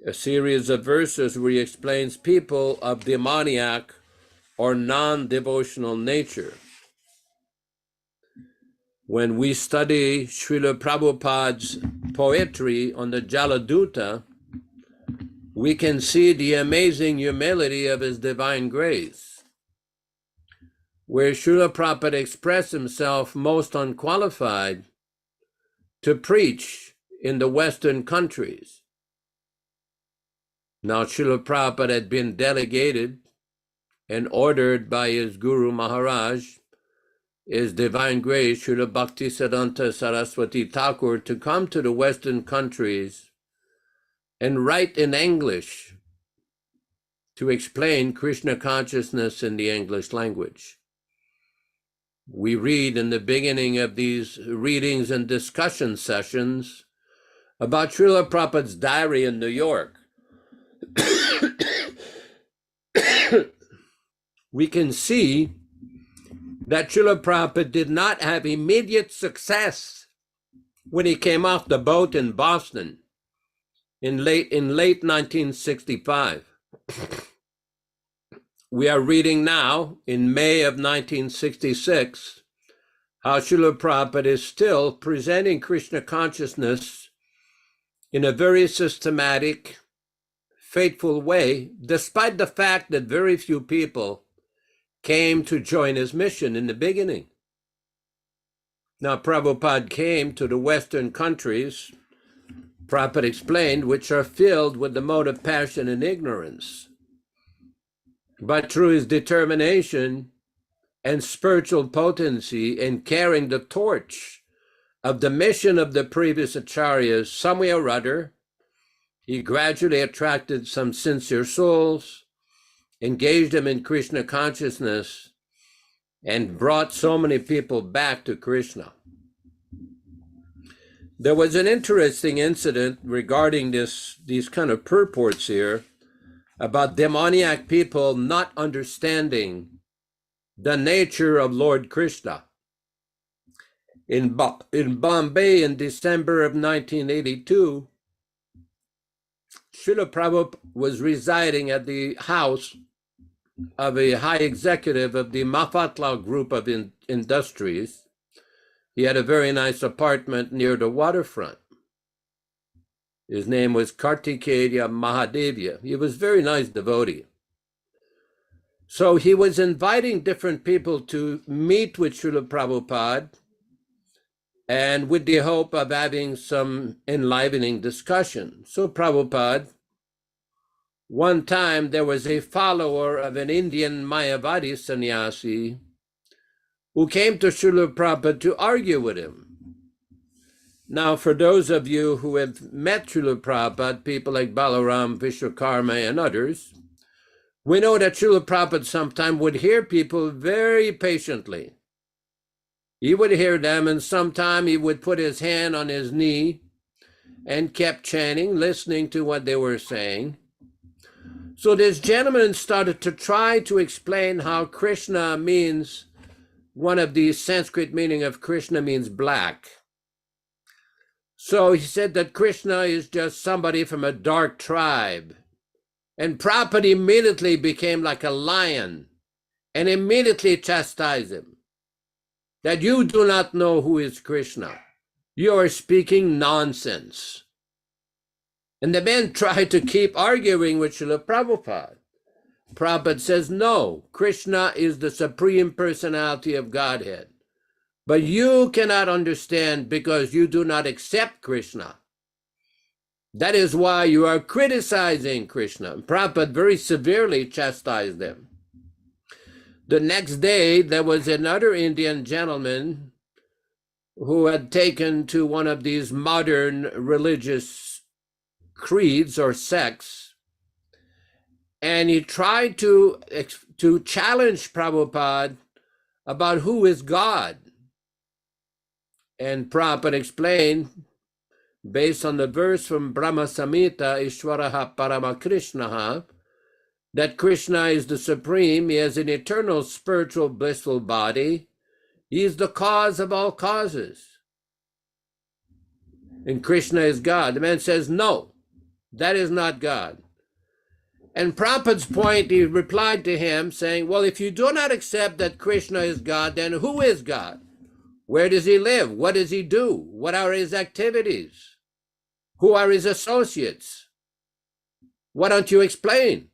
Speaker 3: A series of verses where he explains people of demoniac or non-devotional nature. When we study Srila Prabhupada's poetry on the Jaladuta, we can see the amazing humility of His Divine Grace, where Srila Prabhupada expressed himself most unqualified to preach in the Western countries. Now, Srila Prabhupada had been delegated and ordered by his Guru Maharaj, His Divine Grace, Srila Bhaktisiddhanta Saraswati Thakur, to come to the Western countries and write in English to explain Krishna consciousness in the English language. We read in the beginning of these readings and discussion sessions about Srila Prabhupada's diary in New York. We can see that Srila Prabhupada did not have immediate success when he came off the boat in Boston in late 1965. We are reading now in May of 1966 how Srila Prabhupada is still presenting Krishna consciousness in a very systematic, faithful way, despite the fact that very few people came to join his mission in the beginning. Now, Prabhupada came to the Western countries, Prabhupada explained, which are filled with the mode of passion and ignorance. But through his determination and spiritual potency in carrying the torch of the mission of the previous acharyas, some way or other, he gradually attracted some sincere souls, engaged them in Krishna consciousness, and brought so many people back to Krishna. There was an interesting incident regarding these kind of purports here about demoniac people not understanding the nature of Lord Krishna. In Bombay in December of 1982, Srila Prabhupada was residing at the house of a high executive of the Mafatla group of industries. He had a very nice apartment near the waterfront. His name was Kartikeya Mahadevya. He was a very nice devotee. So he was inviting different people to meet with Srila Prabhupada, and with the hope of having some enlivening discussion. So Prabhupada, one time there was a follower of an Indian Mayavadi sannyasi who came to Srila Prabhupada to argue with him. Now, for those of you who have met Srila Prabhupada, people like Balaram, Vishwakarma, and others, we know that Srila Prabhupada sometimes would hear people very patiently. He would hear them, and sometime he would put his hand on his knee and kept chanting, listening to what they were saying. So this gentleman started to try to explain how Krishna means, one of the Sanskrit meaning of Krishna means black. So he said that Krishna is just somebody from a dark tribe. And Prabhupada immediately became like a lion and immediately chastised him. That you do not know who is Krishna. You are speaking nonsense. And the men tried to keep arguing with Srila Prabhupada. Prabhupada says, no, Krishna is the Supreme Personality of Godhead. But you cannot understand because you do not accept Krishna. That is why you are criticizing Krishna. And Prabhupada very severely chastised them. The next day, there was another Indian gentleman who had taken to one of these modern religious creeds or sects, and he tried to challenge Prabhupada about who is God. And Prabhupada explained, based on the verse from Brahma Samhita, Ishwaraha Parama Krishnaha, that Krishna is the Supreme. He has an eternal spiritual blissful body. He is the cause of all causes. And Krishna is God. The man says, no, that is not God. And Prabhupada's point, he replied to him saying, well, if you do not accept that Krishna is God, then who is God? Where does he live? What does he do? What are his activities? Who are his associates? Why don't you explain?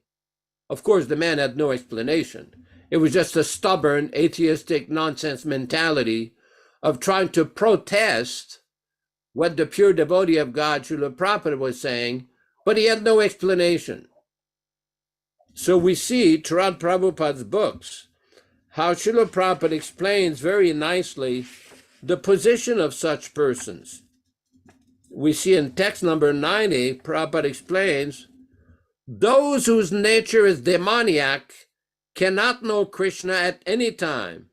Speaker 3: Of course, the man had no explanation. It was just a stubborn, atheistic nonsense mentality of trying to protest what the pure devotee of God, Srila Prabhupada, was saying, but he had no explanation. So we see throughout Prabhupada's books how Srila Prabhupada explains very nicely the position of such persons. We see in text number 90, Prabhupada explains, those whose nature is demoniac cannot know Krishna at any time,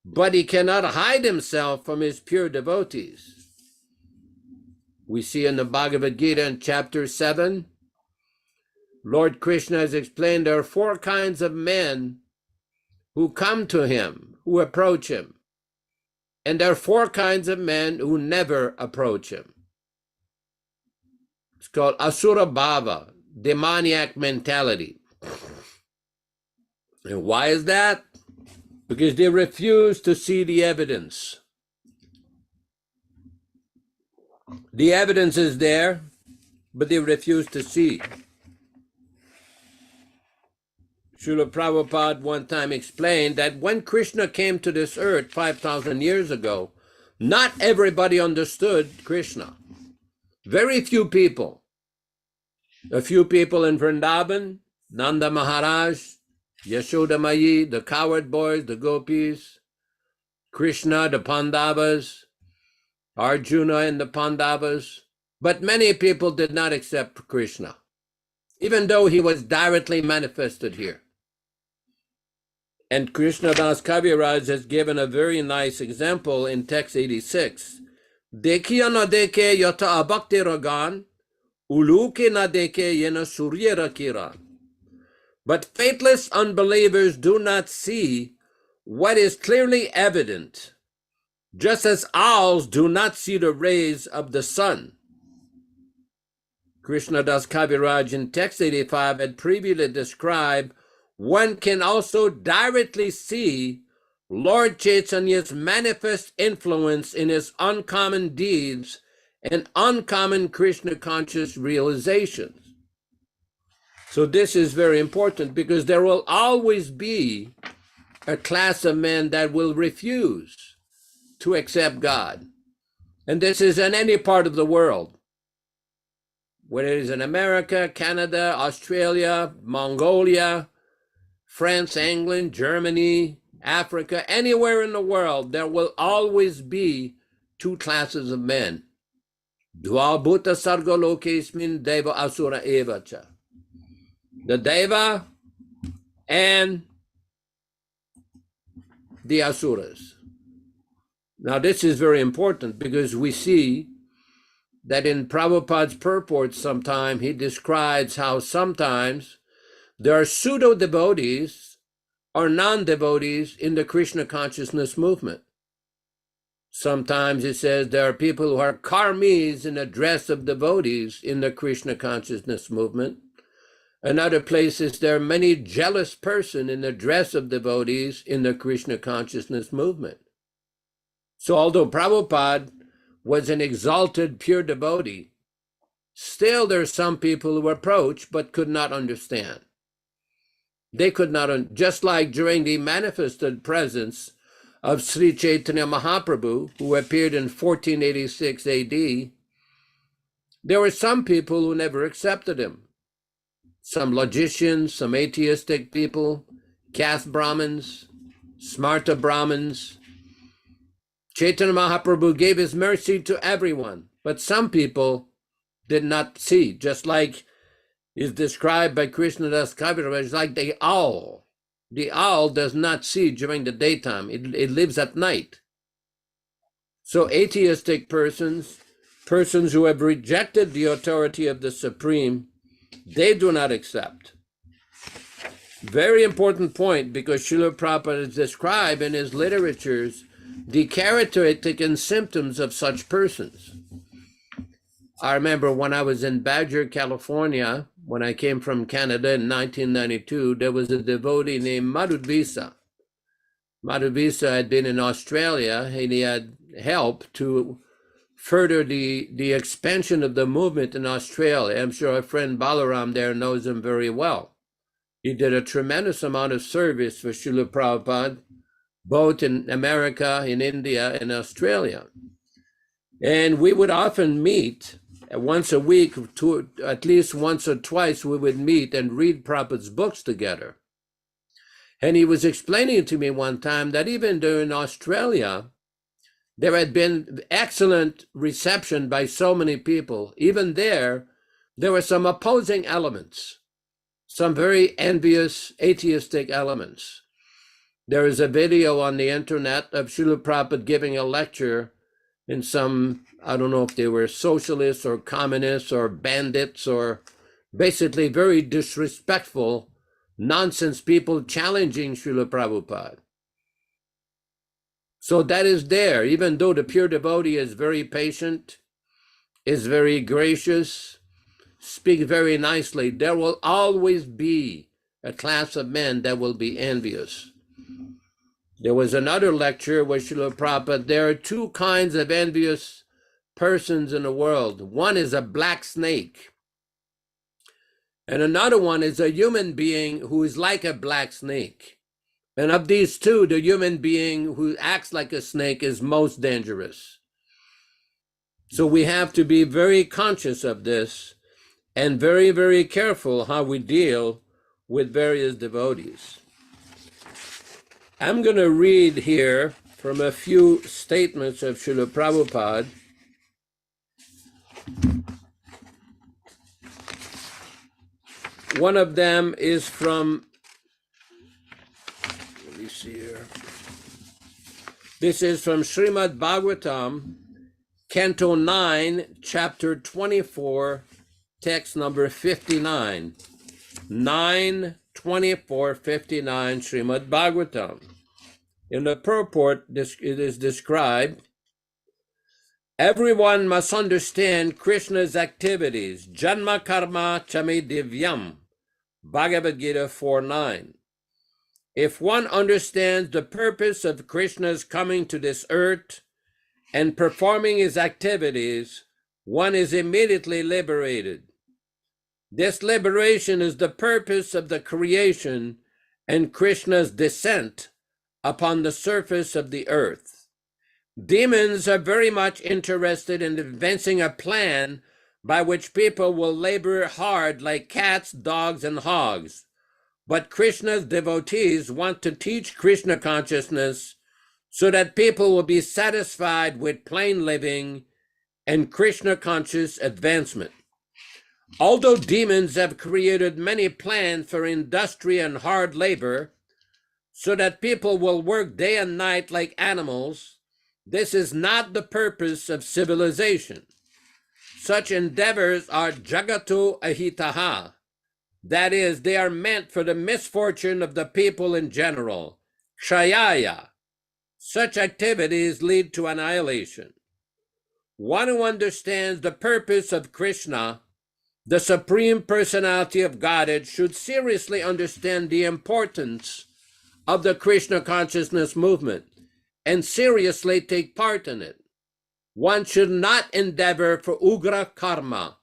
Speaker 3: but he cannot hide himself from his pure devotees. We see in the Bhagavad Gita in chapter 7, Lord Krishna has explained there are 4 kinds of men who come to him, who approach him. And there are 4 kinds of men who never approach him. It's called Asura Bhava, demoniac mentality. And why is that? Because they refuse to see the evidence. The evidence is there, but they refuse to see. Srila Prabhupada one time explained that when Krishna came to this earth 5,000 years ago, not everybody understood Krishna. Very few people. A few people in Vrindavan, Nanda Maharaj, Yashoda Mayi, the coward boys, the gopis, Krishna, the Pandavas, Arjuna and the Pandavas. But many people did not accept Krishna, even though he was directly manifested here. And Krishna Das Kaviraj has given a very nice example in text 86. Dekhiya na dekhe yata abhakti ragan, uluke na dekhe yena surya rakiran. But faithless unbelievers do not see what is clearly evident, just as owls do not see the rays of the sun. Krishna Das Kaviraj in text 85 had previously described one can also directly see Lord Chaitanya's manifest influence in his uncommon deeds and uncommon Krishna conscious realizations. So this is very important because there will always be a class of men that will refuse to accept God. And this is in any part of the world, whether it is in America, Canada, Australia, Mongolia, France, England, Germany, Africa, anywhere in the world, there will always be 2 classes of men. Dvabhuta sargalokesmin deva asura evacha. The deva and the asuras. Now this is very important because we see that in Prabhupada's purport sometime he describes how sometimes there are pseudo-devotees or non-devotees in the Krishna consciousness movement. Sometimes it says there are people who are karmis in the dress of devotees in the Krishna consciousness movement. In other places, there are many jealous persons in the dress of devotees in the Krishna consciousness movement. So although Prabhupada was an exalted pure devotee, still there are some people who approach but could not understand. They could not, just like during the manifested presence of Sri Chaitanya Mahaprabhu, who appeared in 1486 AD, there were some people who never accepted him. Some logicians, some atheistic people, caste Brahmins, Smarta Brahmins. Chaitanya Mahaprabhu gave his mercy to everyone, but some people did not see, just like is described by Krishna Das Kaviraj, like the owl. The owl does not see during the daytime. It lives at night. So atheistic persons who have rejected the authority of the Supreme, they do not accept. Very important point, because Srila Prabhupada has described in his literatures the characteristic and symptoms of such persons. I remember when I was in Badger, California, when I came from Canada in 1992, there was a devotee named Madhudvisa. Madhavisa had been in Australia, and he had helped to further the expansion of the movement in Australia. I'm sure our friend Balaram there knows him very well. He did a tremendous amount of service for Srila Prabhupada, both in America, in India, and Australia. And we would often meet once a week, at least once or twice, we would meet and read Prabhupada's books together. And he was explaining to me one time that even during Australia, there had been excellent reception by so many people. Even there were some opposing elements, some very envious atheistic elements. There is a video on the internet of Srila Prabhupada giving a lecture in some, I don't know if they were socialists or communists or bandits or basically very disrespectful nonsense people challenging Srila Prabhupada. So that is there, even though the pure devotee is very patient, is very gracious, speaks very nicely, there will always be a class of men that will be envious. There was another lecture where Srila Prabhupada, there are two kinds of envious persons in the world. One is a black snake, and another one is a human being who is like a black snake. And of these two, the human being who acts like a snake is most dangerous. So we have to be very conscious of this and very, very careful how we deal with various devotees. I'm going to read here from a few statements of Srila Prabhupada. One of them is from, let me see here. This is from Srimad Bhagavatam, Canto 9, Chapter 24, text number 59. 9:24-59 Srimad Bhagavatam. In the purport, it is described, everyone must understand Krishna's activities. Janma karma chame divyam. Bhagavad Gita 4:9. If one understands the purpose of Krishna's coming to this earth and performing his activities, one is immediately liberated. This liberation is the purpose of the creation and Krishna's descent upon the surface of the earth. Demons are very much interested in advancing a plan by which people will labor hard like cats, dogs, and hogs. But Krishna's devotees want to teach Krishna consciousness so that people will be satisfied with plain living and Krishna conscious advancement. Although demons have created many plans for industry and hard labor, so that people will work day and night like animals, this is not the purpose of civilization. Such endeavors are jagato ahitaha. That is, they are meant for the misfortune of the people in general. Kshayaya. Such activities lead to annihilation. One who understands the purpose of Krishna, the Supreme Personality of Godhead, should seriously understand the importance of the Krishna Consciousness movement and seriously take part in it. One should not endeavor for ugra karma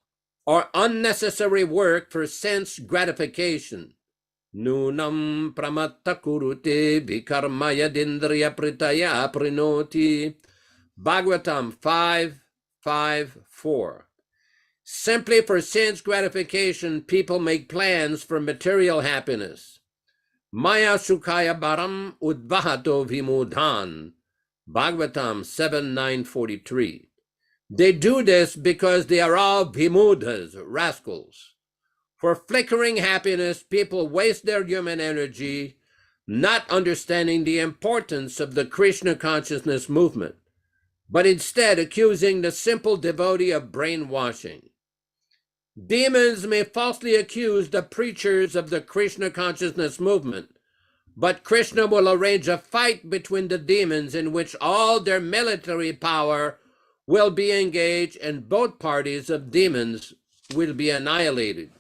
Speaker 3: or unnecessary work for sense gratification. Nunam pramatta kurute vikarmaya dindriya pritaya prinoti. Bhagavatam 5:5-4. Simply for sense gratification, people make plans for material happiness. Maya sukhaya baram udvahato vimudhan. Bhagavatam 7:9-43. They do this because they are all vimudhas, rascals. For flickering happiness, people waste their human energy, not understanding the importance of the Krishna consciousness movement, but instead accusing the simple devotee of brainwashing. Demons may falsely accuse the preachers of the Krishna consciousness movement, but Krishna will arrange a fight between the demons in which all their military power will be engaged and both parties of demons will be annihilated.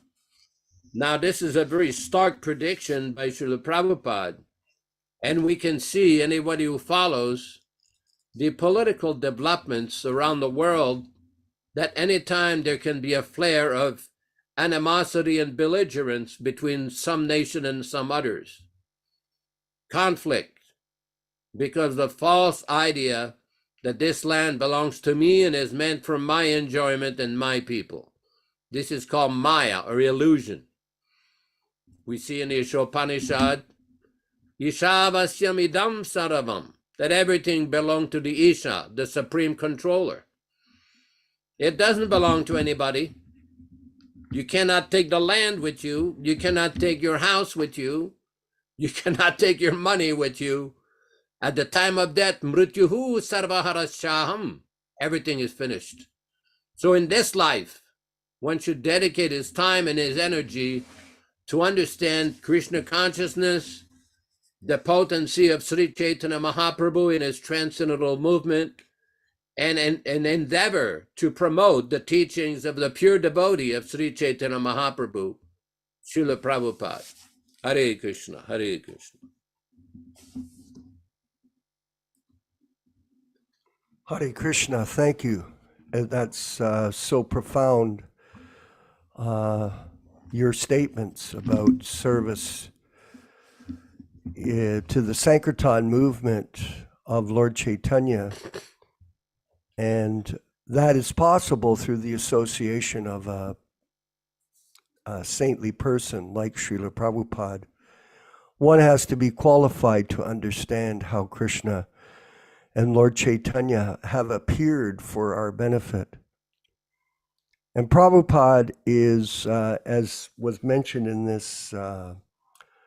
Speaker 3: Now, this is a very stark prediction by Srila Prabhupada. And we can see, anybody who follows the political developments around the world, that anytime there can be a flare of animosity and belligerence between some nation and some others, conflict, because the false idea that this land belongs to me and is meant for my enjoyment and my people. This is called Maya, or illusion. We see in the Ishopanishad, Ishavasyam idam saravam, that everything belonged to the Isha, the supreme controller. It doesn't belong to anybody. You cannot take the land with you. You cannot take your house with you. You cannot take your money with you. At the time of death, mrityuhu sarvaharashaham, everything is finished. So in this life, one should dedicate his time and his energy to understand Krishna consciousness, the potency of Sri Chaitanya Mahaprabhu in his transcendental movement, and endeavor to promote the teachings of the pure devotee of Sri Chaitanya Mahaprabhu, Srila Prabhupada. Hare Krishna, Hare Krishna.
Speaker 2: Hare Krishna, thank you. That's so profound. Your statements about service to the Sankirtan movement of Lord Chaitanya. And that is possible through the association of a saintly person like Srila Prabhupada. One has to be qualified to understand how Krishna and Lord Chaitanya have appeared for our benefit. And Prabhupada is, as was mentioned in this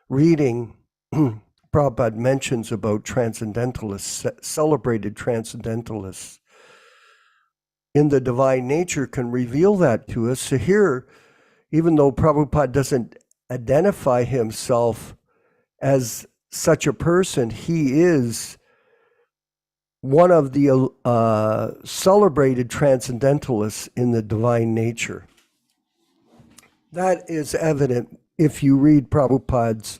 Speaker 2: reading, Prabhupada mentions about transcendentalists, celebrated transcendentalists in the divine nature can reveal that to us. So here, even though Prabhupada doesn't identify himself as such a person, he is one of the celebrated transcendentalists in the divine nature. That is evident if you read Prabhupada's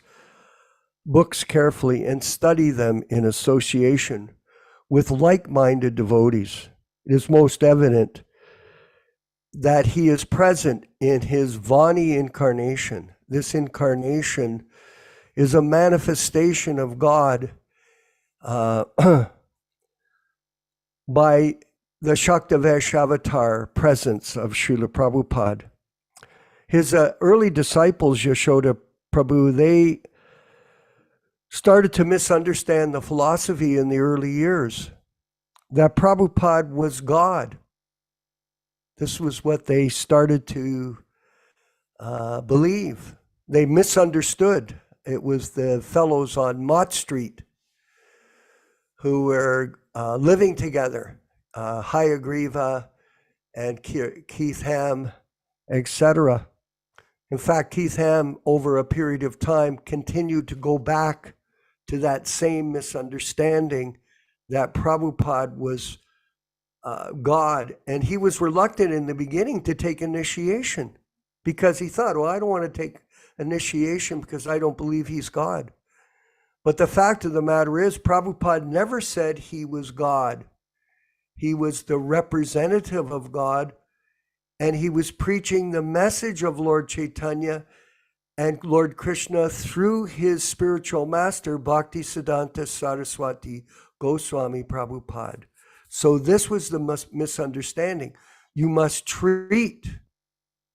Speaker 2: books carefully and study them in association with like-minded devotees. It is most evident that he is present in his Vani incarnation. This incarnation is a manifestation of God by the Shaktavesh avatar presence of Srila Prabhupada. His early disciples, Yashoda Prabhu, they started to misunderstand the philosophy in the early years, that Prabhupada was God. This was what they started to believe. They misunderstood. It was the fellows on Mott Street who were living together, Hayagriva and Keith Ham, etc. In fact, Keith Ham, over a period of time, continued to go back to that same misunderstanding that Prabhupada was God. And he was reluctant in the beginning to take initiation because he thought, well, I don't want to take initiation because I don't believe he's God. But the fact of the matter is, Prabhupada never said he was God. He was the representative of God, and he was preaching the message of Lord Chaitanya and Lord Krishna through his spiritual master, Bhaktivedanta Saraswati Goswami Prabhupada. So this was the misunderstanding. You must treat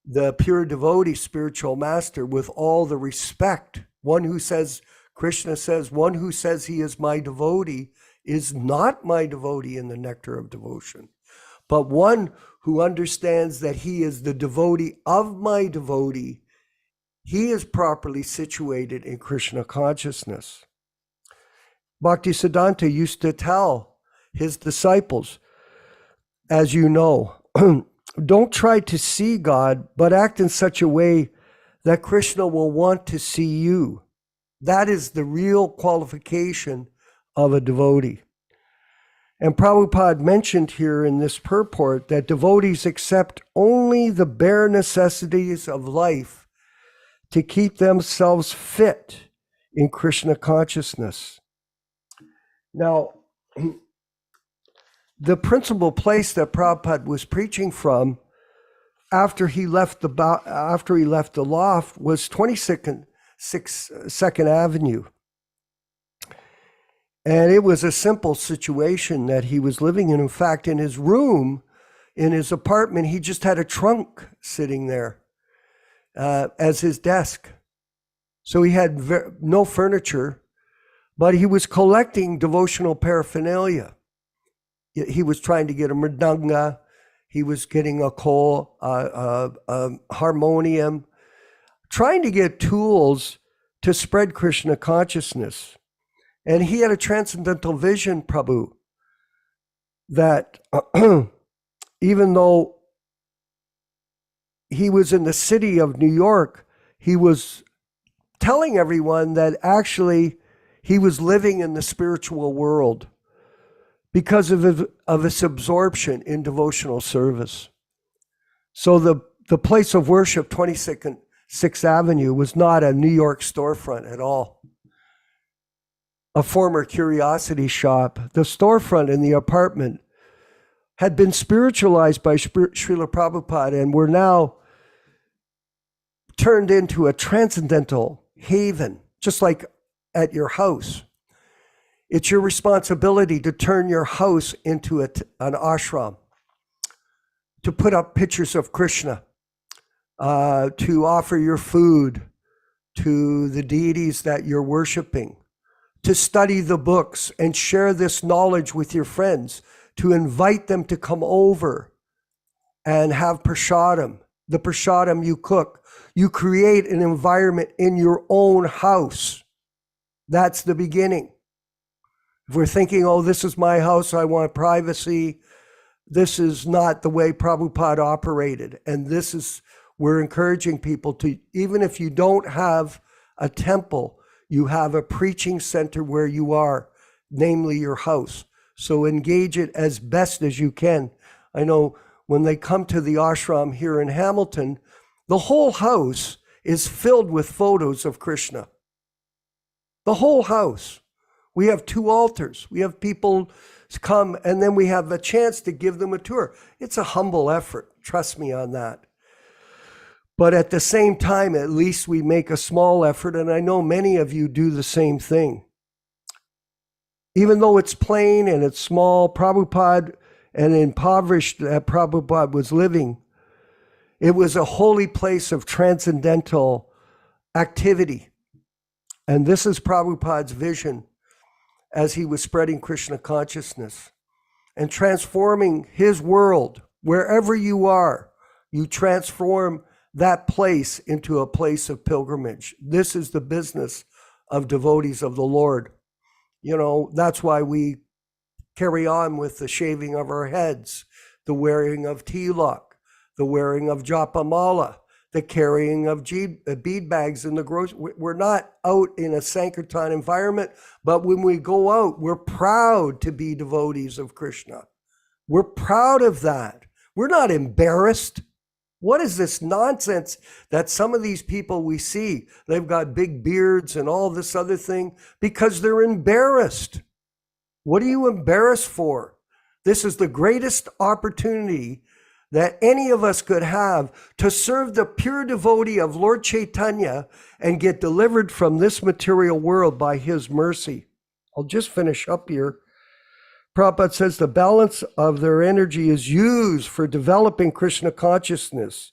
Speaker 2: the pure devotee spiritual master with all the respect. One who says, Krishna says, one who says he is my devotee is not my devotee in the nectar of devotion, but one who understands that he is the devotee of my devotee, he is properly situated in Krishna consciousness. Bhaktisiddhanta used to tell his disciples, as you know, don't try to see God, but act in such a way that Krishna will want to see you. That is the real qualification of a devotee. And Prabhupada mentioned here in this purport that devotees accept only the bare necessities of life to keep themselves fit in Krishna consciousness. Now, the principal place that Prabhupada was preaching from after he left the loft was 22nd Avenue. And it was a simple situation that he was living in. In fact, in his room, in his apartment, he just had a trunk sitting there as his desk. So he had no furniture, but he was collecting devotional paraphernalia. He was trying to get a mridanga. He was getting a harmonium, trying to get tools to spread Krishna consciousness. And he had a transcendental vision, Prabhu, that even though he was in the city of New York, he was telling everyone that actually he was living in the spiritual world because of his absorption in devotional service. So the place of worship, 26th Avenue, was not a New York storefront at all. A former curiosity shop. The storefront in the apartment had been spiritualized by Srila Prabhupada and were now turned into a transcendental haven, just like at your house. It's your responsibility to turn your house into an ashram, to put up pictures of Krishna, to offer your food to the deities that you're worshiping, to study the books and share this knowledge with your friends, to invite them to come over and have prasadam, the prasadam you cook. You create an environment in your own house. That's the beginning. If we're thinking, oh, this is my house, I want privacy, this is not the way Prabhupada operated. And we're encouraging people to, even if you don't have a temple, you have a preaching center where you are, namely your house. So engage it as best as you can. I know when they come to the ashram here in Hamilton, the whole house is filled with photos of Krishna. The whole house. We have 2 altars. We have people come, and then we have a chance to give them a tour. It's a humble effort. Trust me on that. But at the same time, at least we make a small effort, and I know many of you do the same thing. Even though it's plain and it's small, Prabhupada and impoverished that Prabhupada was living, it was a holy place of transcendental activity. And this is Prabhupada's vision as he was spreading Krishna consciousness and transforming his world. Wherever you are, you transform that place into a place of pilgrimage. This is the business of devotees of the Lord. You know, that's why we carry on with the shaving of our heads, the wearing of tilak, the wearing of japamala, the carrying of bead bags in the grocery. We're not out in a Sankirtan environment, but when we go out, we're proud to be devotees of Krishna. We're proud of that. We're not embarrassed. What is this nonsense that some of these people we see, they've got big beards and all this other thing because they're embarrassed. What are you embarrassed for? This is the greatest opportunity that any of us could have to serve the pure devotee of Lord Chaitanya and get delivered from this material world by his mercy. I'll just finish up here. Prabhupada says the balance of their energy is used for developing Krishna consciousness,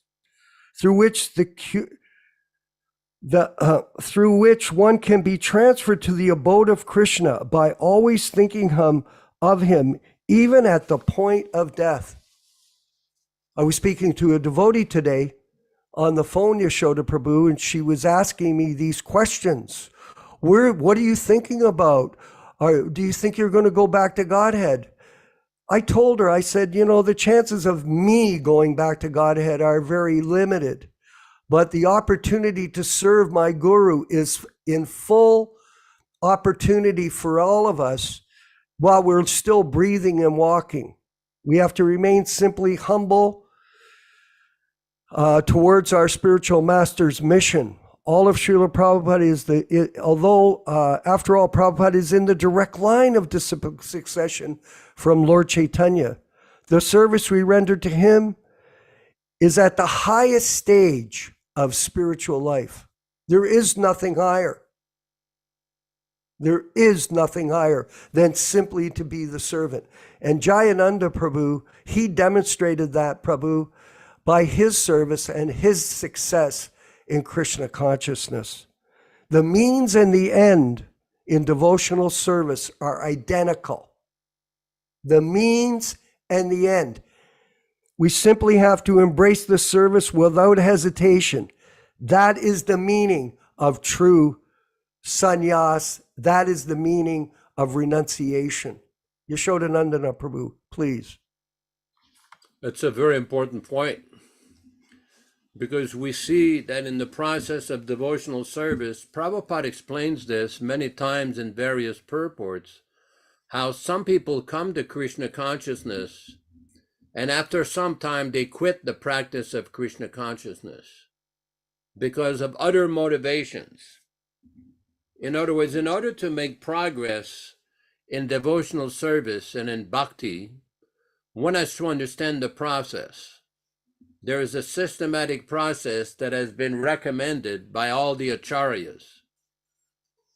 Speaker 2: through which through which one can be transferred to the abode of Krishna by always thinking of him, even at the point of death. I was speaking to a devotee today on the phone, Yaśodā Prabhu, and she was asking me these questions. What are you thinking about? Do you think you're going to go back to Godhead? I told her, I said, you know, the chances of me going back to Godhead are very limited, but the opportunity to serve my Guru is in full opportunity for all of us while we're still breathing and walking. We have to remain simply humble towards our spiritual master's mission, all of Srila Prabhupada is although after all, Prabhupada is in the direct line of disciple succession from Lord Chaitanya. The service we render to him is at the highest stage of spiritual life. There is nothing higher. There is nothing higher than simply to be the servant. And Jayananda Prabhu, he demonstrated that, Prabhu, by his service and his success in Krishna consciousness. The means and the end in devotional service are identical. The means and the end. We simply have to embrace the service without hesitation. That is the meaning of true sannyas. That is the meaning of renunciation. Yaśodā-nandana Prabhu, please.
Speaker 3: That's a very important point, because we see that in the process of devotional service, Prabhupada explains this many times in various purports, how some people come to Krishna consciousness and after some time they quit the practice of Krishna consciousness because of other motivations. In other words, in order to make progress in devotional service and in bhakti, one has to understand the process. There is a systematic process that has been recommended by all the acharyas.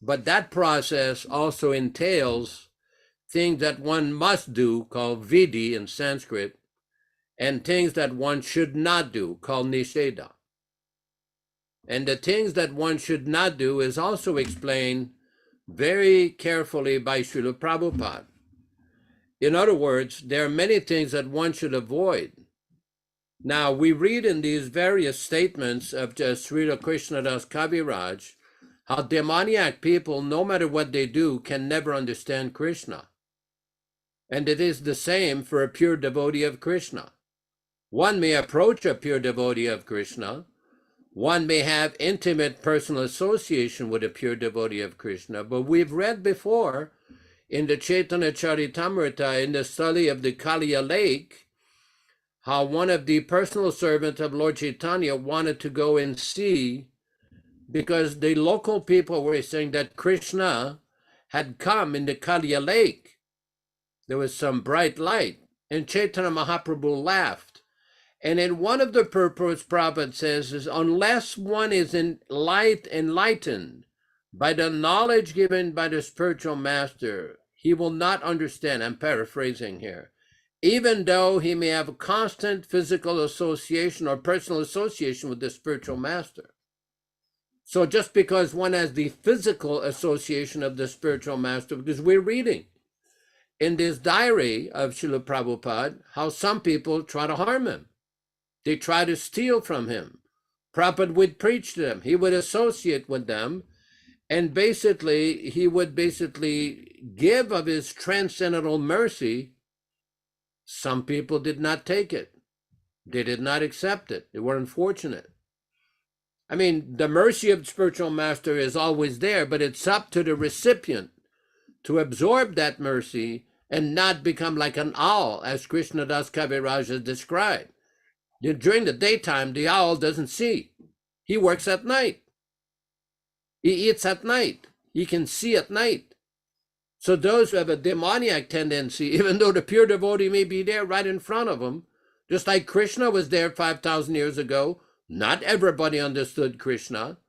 Speaker 3: But that process also entails things that one must do, called vidhi in Sanskrit, and things that one should not do, called nisheda. And the things that one should not do is also explained very carefully by Srila Prabhupada. In other words, there are many things that one should avoid. Now, we read in these various statements of Srila Krishnadas Kaviraj how demoniac people, no matter what they do, can never understand Krishna. And it is the same for a pure devotee of Krishna. One may approach a pure devotee of Krishna. One may have intimate personal association with a pure devotee of Krishna. But we've read before in the Caitanya-caritāmṛta, in the study of the Kaliya lake, how one of the personal servants of Lord Chaitanya wanted to go and see, because the local people were saying that Krishna had come in the Kaliya lake. There was some bright light, and Chaitanya Mahaprabhu laughed. And in one of the purports, Prabhupada says, is unless one is enlightened by the knowledge given by the spiritual master, he will not understand. I'm paraphrasing here. Even though he may have a constant physical association or personal association with the spiritual master. So just because one has the physical association of the spiritual master, because we're reading in this diary of Srila Prabhupada how some people try to harm him. They try to steal from him. Prabhupada would preach to them. He would associate with them. And basically, he would give of his transcendental mercy. Some people did not take it. They did not accept it. They were unfortunate. I mean, the mercy of the spiritual master is always there, but it's up to the recipient to absorb that mercy and not become like an owl, as Krishnadas Kaviraj has described. During the daytime, the owl doesn't see. He works at night. He eats at night. He can see at night. So those who have a demoniac tendency, even though the pure devotee may be there right in front of them, just like Krishna was there 5,000 years ago, not everybody understood Krishna.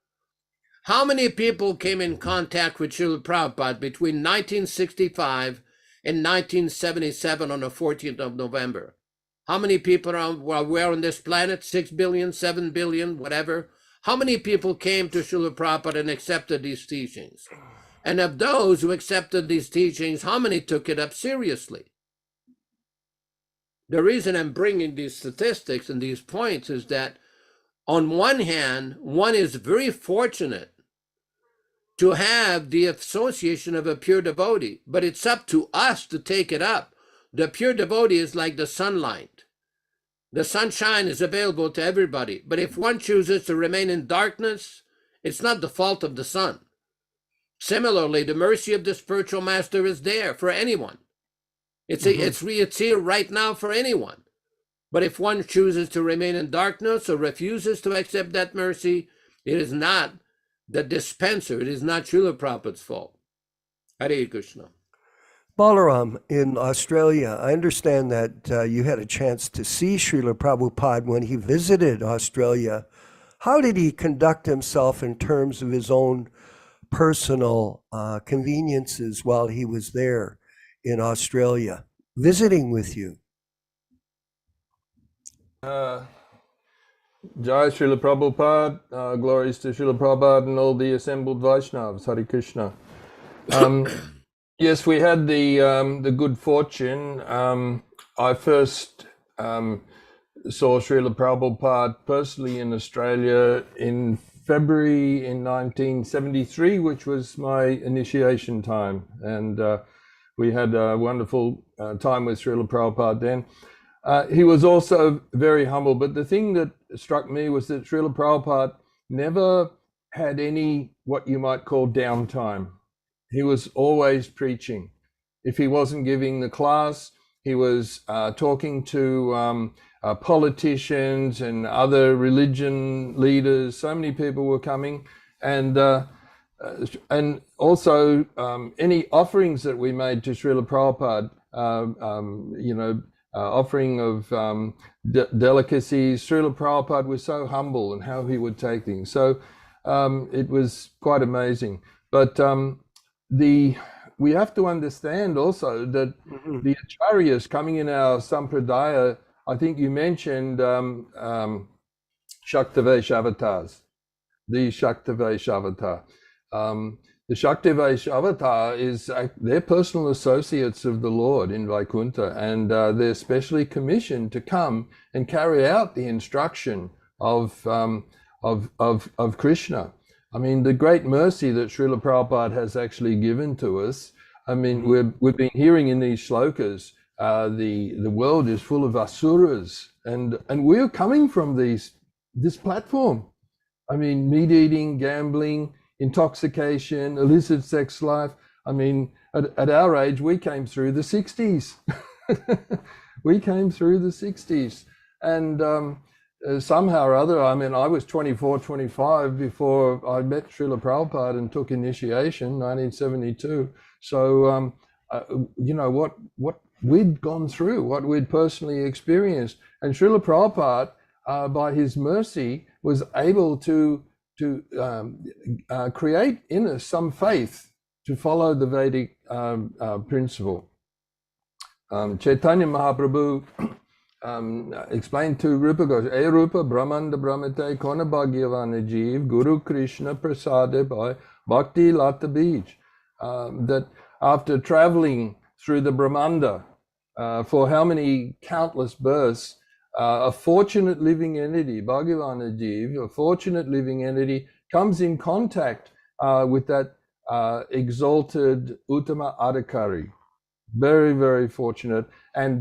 Speaker 3: How many people came in contact with Srila Prabhupada between 1965 and 1977 on the 14th of November? How many people were on this planet? 6 billion, 7 billion, whatever. How many people came to Srila Prabhupada and accepted these teachings? And of those who accepted these teachings, how many took it up seriously? The reason I'm bringing these statistics and these points is that on one hand, one is very fortunate to have the association of a pure devotee, but it's up to us to take it up. The pure devotee is like the sunlight. The sunshine is available to everybody, but if one chooses to remain in darkness, it's not the fault of the sun. Similarly, the mercy of the spiritual master is there for anyone. It's here right now for anyone. But if one chooses to remain in darkness or refuses to accept that mercy, it is not the dispenser. It is not Srila Prabhupada's fault. Hare Krishna.
Speaker 2: Balaram, in Australia, I understand that you had a chance to see Srila Prabhupada when he visited Australia. How did he conduct himself in terms of his own personal conveniences while he was there in Australia, visiting with you?
Speaker 4: Jai Srila Prabhupada, glories to Srila Prabhupada and all the assembled Vaishnavas, Hare Krishna. Yes, we had the good fortune. I first saw Srila Prabhupada personally in Australia in February in 1973, which was my initiation time. And we had a wonderful time with Srila Prabhupada then. He was also very humble, but the thing that struck me was that Srila Prabhupada never had any what you might call downtime. He was always preaching. If he wasn't giving the class, he was talking to politicians and other religion leaders. So many people were coming, and also any offerings that we made to Srila Prabhupada, offering of delicacies. Srila Prabhupada was so humble in how he would take things. So it was quite amazing. But we have to understand also that the acharyas coming in our sampradaya, I think you mentioned Shaktavesh the Shaktavesh avatar. The Shaktavesh avatar is they're personal associates of the Lord in Vaikuntha, and they're specially commissioned to come and carry out the instruction of Krishna. I mean, the great mercy that Srila Prabhupada has actually given to us. I mean, we've been hearing in these shlokas, the world is full of asuras, and we're coming from this platform. I mean, meat eating, gambling, intoxication, illicit sex life. I mean, at our age, we came through the 60s. We came through the 60s. And somehow or other, I mean, I was 24, 25 before I met Srila Prabhupada and took initiation, 1972. So, what we'd gone through, what we'd personally experienced. And Srila Prabhupada, by his mercy, was able to create in us some faith to follow the Vedic principle. Chaitanya Mahaprabhu explained to Rupa Goswami, "E Rupa Brahmanda Brahmate Kona Bhagyavana Jeev Guru Krishna Prasade by Bhakti Lata Bij," that after traveling through the Brahmanda for how many countless births, a fortunate living entity, Bhagavana Jeev, a fortunate living entity, comes in contact with that exalted Uttama Adhikari. Very, very fortunate, and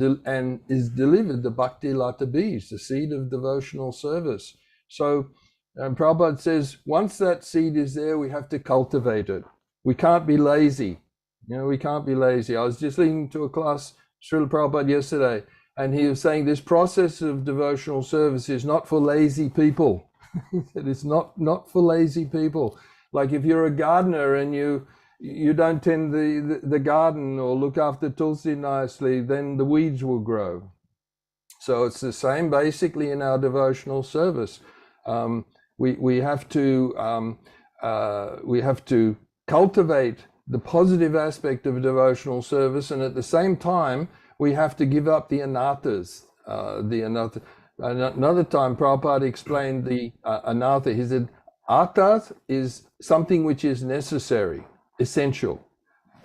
Speaker 4: is delivered the Bhakti Lata Bij, the seed of devotional service. So Prabhupada says, once that seed is there, we have to cultivate it. We can't be lazy. We can't be lazy. I was just listening to a class, Srila Prabhupada, yesterday, and he was saying this process of devotional service is not for lazy people. It is not for lazy people. Like if you're a gardener and you don't tend the garden or look after Tulsi nicely, then the weeds will grow. So it's the same basically in our devotional service. We have to cultivate the positive aspect of devotional service, and at the same time we have to give up the anarthas. Another time Prabhupada explained the anartha. He said, artha is something which is necessary, essential.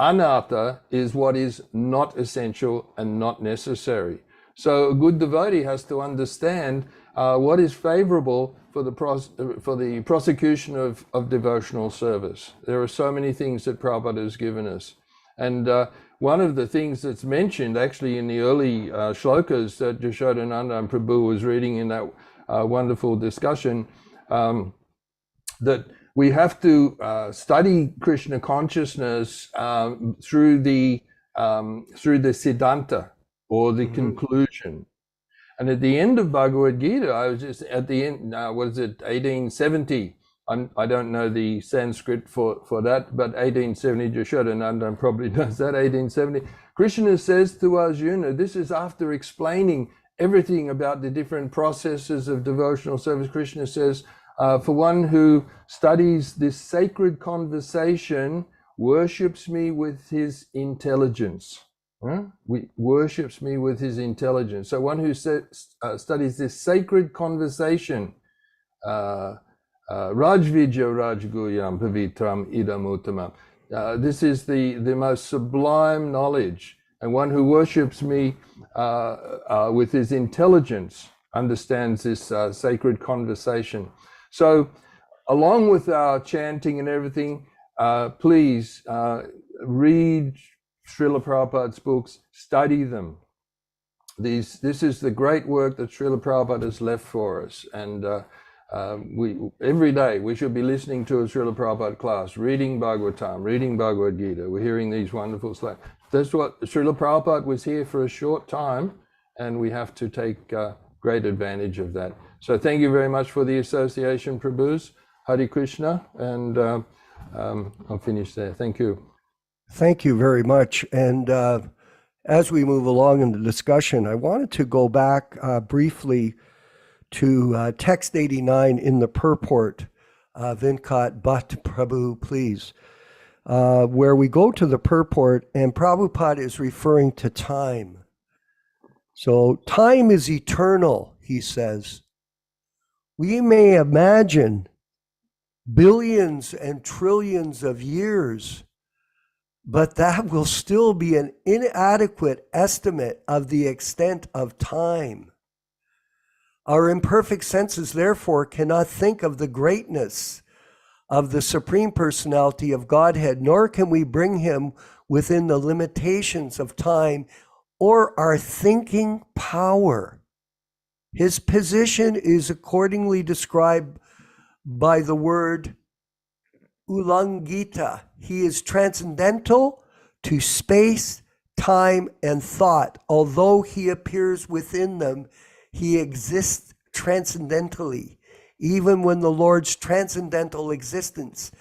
Speaker 4: Anartha is what is not essential and not necessary. So a good devotee has to understand what is favorable for the prosecution of devotional service. There are so many things that Prabhupada has given us. And one of the things that's mentioned actually in the early shlokas that Yaśodā-nandana Prabhu was reading in that wonderful discussion, that we have to study Krishna consciousness through the Siddhanta, or the conclusion. And at the end of Bhagavad Gita, I was just at the end, 1870, I don't know the Sanskrit for that, but 1870, Yaśodā-nandana probably knows that, 1870. Krishna says to Arjuna, this is after explaining everything about the different processes of devotional service. Krishna says, for one who studies this sacred conversation, worships me with his intelligence. Worships me with his intelligence. So one who studies this sacred conversation, Rajvidya Rajguyam Pavitram Idam Uttamam. This is the most sublime knowledge, and one who worships me with his intelligence understands this sacred conversation. So along with our chanting and everything, please read Srila Prabhupada's books, study them. This is the great work that Srila Prabhupada has left for us, and every day we should be listening to a Srila Prabhupada class, reading Bhagavatam, reading Bhagavad Gita. We're hearing these wonderful slokas. That's what Srila Prabhupada was here for a short time, and we have to take great advantage of that. So thank you very much for the association, Prabhus. Hare Krishna, and I'll finish there. Thank you.
Speaker 2: Thank you very much. And as we move along in the discussion, I wanted to go back briefly to text 89 in the purport, Vinkat Bhatt Prabhu, please, where we go to the purport and Prabhupada is referring to time. So time is eternal, he says. We may imagine billions and trillions of years, but that will still be an inadequate estimate of the extent of time. Our imperfect senses, therefore, cannot think of the greatness of the Supreme Personality of Godhead, nor can we bring him within the limitations of time or our thinking power. His position is accordingly described by the word ulangita. He is transcendental to space, time, and thought. Although he appears within them, he exists transcendentally. Even when the Lord's transcendental existence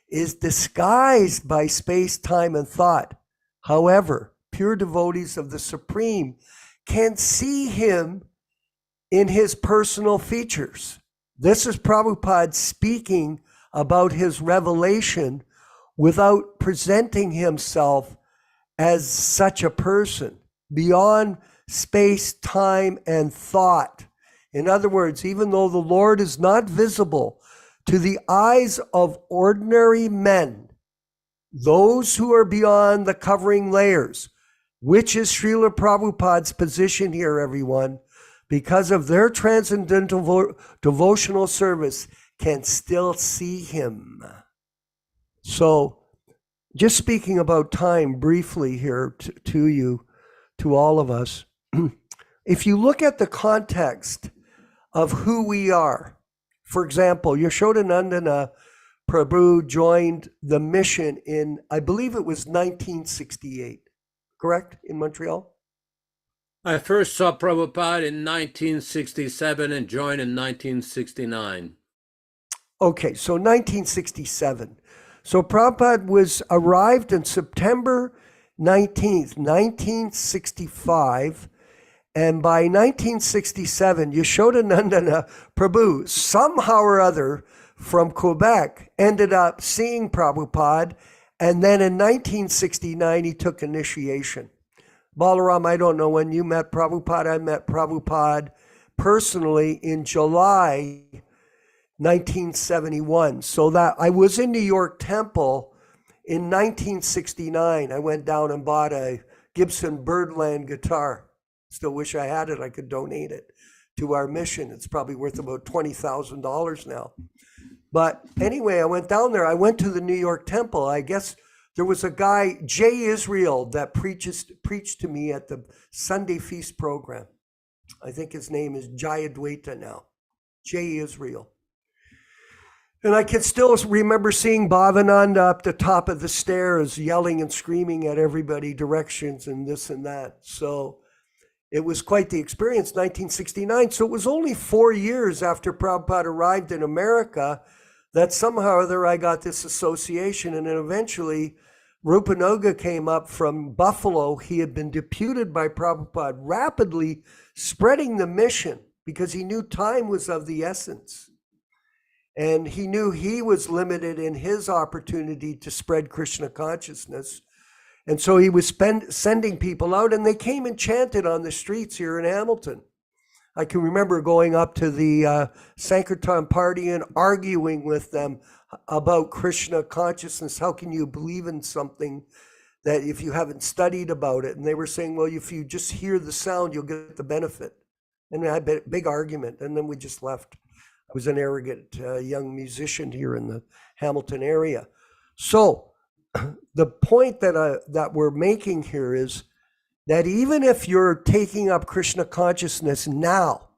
Speaker 2: is disguised by space, time, and thought. However, pure devotees of the Supreme can see him in his personal features. This is Prabhupada speaking about his revelation without presenting himself as such a person, beyond space, time, and thought. In other words, even though the Lord is not visible to the eyes of ordinary men, those who are beyond the covering layers, which is Srila Prabhupada's position here, everyone, because of their transcendental devotional service, can still see him. So just speaking about time briefly here to you, to all of us, if you look at the context of who we are, for example, Yaśodā-nandana Prabhu joined the mission in, I believe it was 1968, correct, in Montreal?
Speaker 3: I first saw Prabhupada in 1967 and joined in 1969.
Speaker 2: Okay, so 1967. So Prabhupada arrived on September 19th, 1965, and by 1967, Yaśodā-nandana Prabhu, somehow or other from Quebec, ended up seeing Prabhupada, and then in 1969, he took initiation. Balaram, I don't know when you met Prabhupada. I met Prabhupada personally in July 1971. So that I was in New York Temple in 1969. I went down and bought a Gibson Birdland guitar. Still wish I had it. I could donate it to our mission. It's probably worth about $20,000 now. But anyway, I went down there. I went to the New York Temple. I guess there was a guy, Jay Israel, that preached to me at the Sunday Feast program. I think his name is Jayadwaita now. Jay Israel. And I can still remember seeing Bhavananda up the top of the stairs yelling and screaming at everybody directions and this and that. So it was quite the experience, 1969. So it was only 4 years after Prabhupada arrived in America that somehow or other I got this association. And then eventually Rupanuga came up from Buffalo. He had been deputed by Prabhupada, rapidly spreading the mission because he knew time was of the essence. And he knew he was limited in his opportunity to spread Krishna consciousness. And so he was sending people out, and they came and chanted on the streets here in Hamilton. I can remember going up to the Sankirtan party and arguing with them about Krishna consciousness. How can you believe in something that if you haven't studied about it? And they were saying, well, if you just hear the sound, you'll get the benefit. And we had a big argument, and then we just left. I was an arrogant young musician here in the Hamilton area. So the point that we're making here is that even if you're taking up Krishna consciousness now,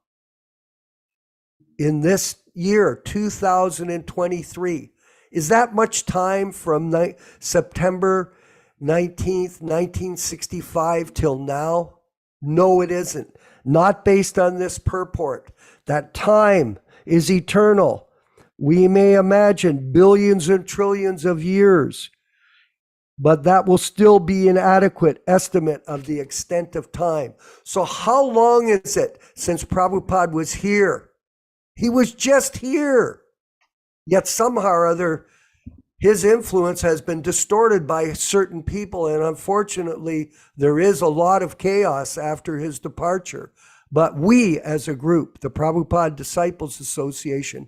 Speaker 2: in this year, 2023, is that much time from September 19th, 1965 till now? No, it isn't. Not based on this purport. That time is eternal. We may imagine billions and trillions of years, but that will still be an adequate estimate of the extent of time. So how long is it since Prabhupada was here? He was just here. Yet somehow or other, his influence has been distorted by certain people. And unfortunately, there is a lot of chaos after his departure. But we as a group, the Prabhupada Disciples Association,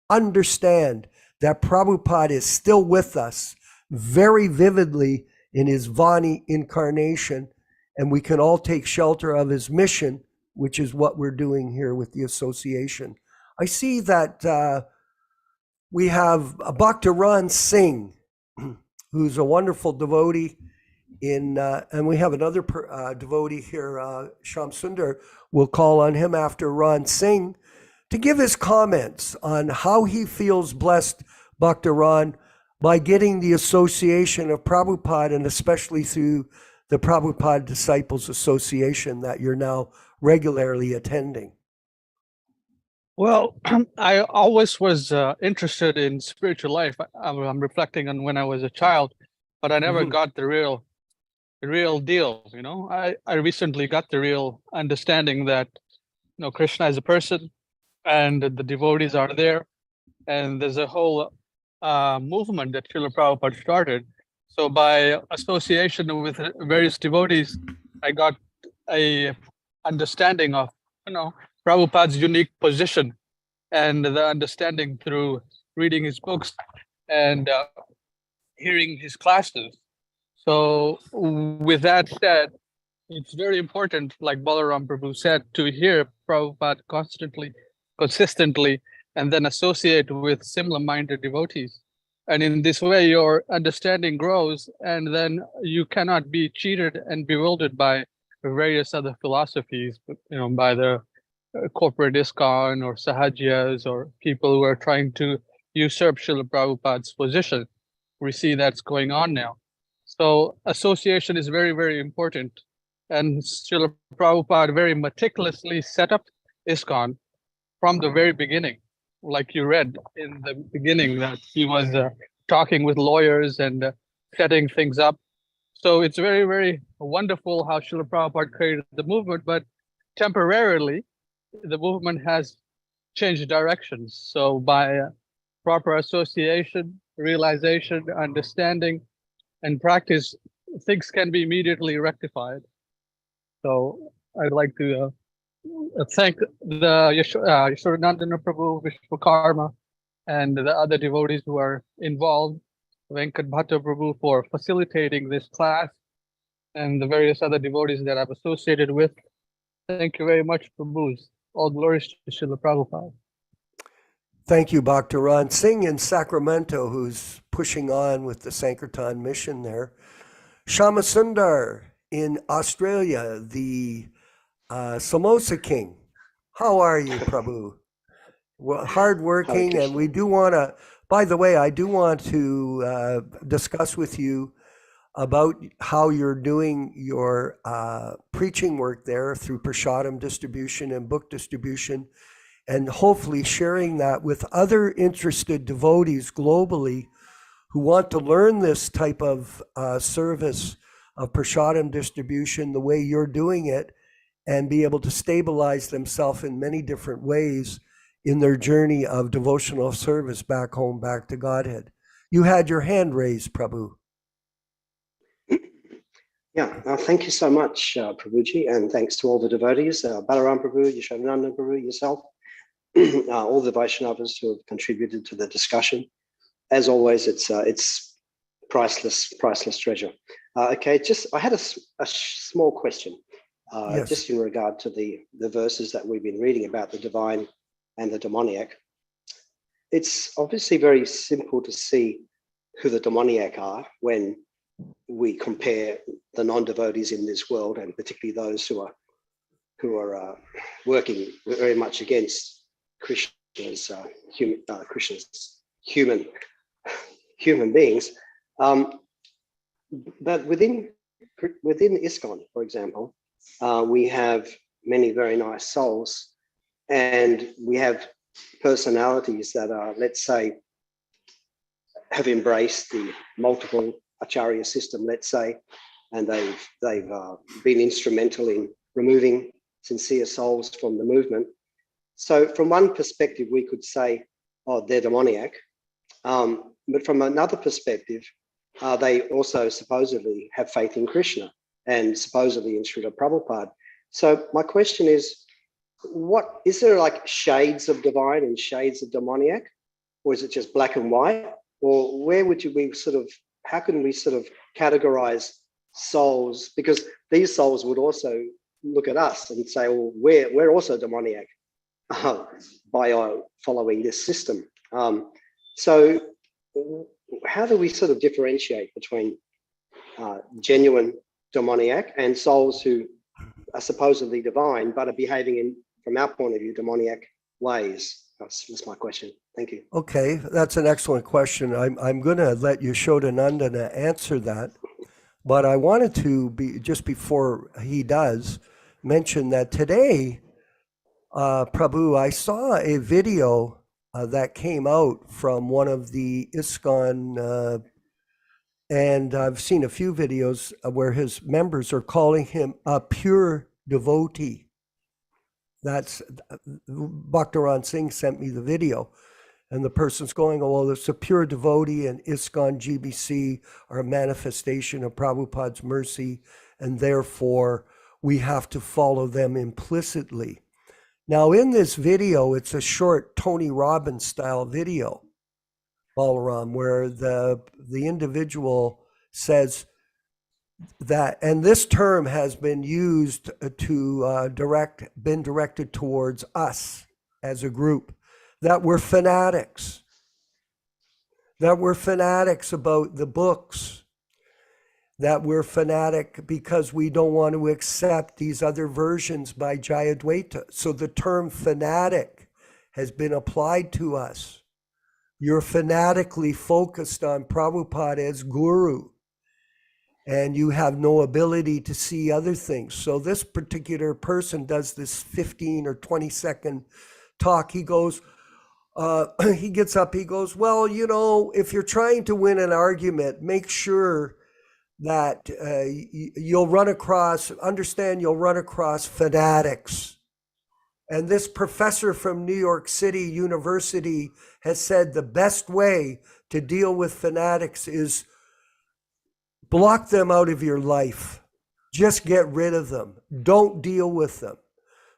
Speaker 2: understand that Prabhupada is still with us very vividly in his Vani incarnation, and we can all take shelter of his mission, which is what we're doing here with the association. I see that we have Bhaktivedanta Singh, who's a wonderful devotee and we have another devotee here, Sham Sundar. We'll call on him after Ran Singh to give his comments on how he feels blessed, Bhaktivedanta, by getting the association of Prabhupada, and especially through the Prabhupada Disciples Association that you're now regularly attending.
Speaker 5: Well, I always was interested in spiritual life. I'm reflecting on when I was a child, but I never got the real deal. You know, I recently got the real understanding that, you know, Krishna is a person, and the devotees are there, and there's a whole movement that Srila Prabhupada started. So by association with various devotees, I got a understanding of, you know, Prabhupada's unique position, and the understanding through reading his books and hearing his classes. So with that said, it's very important, like Balaram Prabhu said, to hear Prabhupada consistently, and then associate with similar-minded devotees. And in this way, your understanding grows, and then you cannot be cheated and bewildered by various other philosophies, you know, by the corporate ISKCON or Sahajiyas or people who are trying to usurp Srila Prabhupada's position. We see that's going on now. So association is very, very important. And Srila Prabhupada very meticulously set up ISKCON from the very beginning. Like you read in the beginning that he was talking with lawyers and setting things up. So it's very, very wonderful how Srila Prabhupada created the movement, but temporarily the movement has changed directions. So by proper association, realization, understanding, and practice, things can be immediately rectified. So I'd like to thank the Yaśodā-nandana Prabhu, Vishwakarma, and the other devotees who are involved, Venkat Bhatta Prabhu, for facilitating this class, and the various other devotees that I've associated with. Thank you very much, Prabhus. All glories to Srila Prabhupada.
Speaker 2: Thank you, Bhaktivedanta Singh in Sacramento, who's pushing on with the Sankirtan mission there. Shama Sundar in Australia, the Samosa King. How are you, Prabhu? Well, hardworking, and we do want to, by the way, I do want to discuss with you about how you're doing your preaching work there through Prasadam distribution and book distribution and hopefully sharing that with other interested devotees globally who want to learn this type of service of prasadam distribution the way you're doing it, and be able to stabilize themselves in many different ways in their journey of devotional service back home, back to Godhead. You had your hand raised, Prabhu.
Speaker 6: Yeah, thank you so much, Prabhuji, and thanks to all the devotees, Balaram Prabhu, Yaśodā-nandana Prabhu, yourself, all the Vaishnavas who have contributed to the discussion. As always, it's priceless treasure. Okay, I had a small question,
Speaker 2: Yes.
Speaker 6: just in regard to the verses that we've been reading about the divine and the demoniac. It's obviously very simple to see who the demoniac are when we compare the non-devotees in this world, and particularly those who are working very much against Krishna's human beings. But within ISKCON, for example, we have many very nice souls, and we have personalities that are, let's say, have embraced the multiple Acharya system, let's say, and they've been instrumental in removing sincere souls from the movement. So from one perspective, we could say, oh, they're demoniac. But from another perspective, they also supposedly have faith in Krishna and supposedly in Srila Prabhupada. So my question is, what is there, like shades of divine and shades of demoniac, or is it just black and white? Or where would how can we sort of categorize souls? Because these souls would also look at us and say, well, we're also demoniac by following this system. So how do we sort of differentiate between genuine demoniac and souls who are supposedly divine but are behaving in, from our point of view, demoniac ways? That's my question. Thank you.
Speaker 2: Okay, that's an excellent question. I'm going to let Yaśodā-nandana answer that, but I wanted to just before he does, mention that today, Prabhu, I saw a video that came out from one of the ISKCON, and I've seen a few videos where his members are calling him a pure devotee. That's Bhaktivedanta Singh sent me the video, and the person's going, oh, well, it's a pure devotee, and ISKCON GBC are a manifestation of Prabhupada's mercy, and therefore we have to follow them implicitly. Now, in this video, it's a short Tony Robbins style video, Balaram, where the individual says that, and this term has been used to been directed towards us as a group, that we're fanatics about the books, that we're fanatic because we don't want to accept these other versions by Jayadvaita. So the term fanatic has been applied to us. You're fanatically focused on Prabhupada as guru, and you have no ability to see other things. So this particular person does this 15 or 20-second talk. He goes, he gets up, he goes, well, you know, if you're trying to win an argument, make sure that you'll run across fanatics. And this professor from New York City University has said the best way to deal with fanatics is block them out of your life. Just get rid of them. Don't deal with them.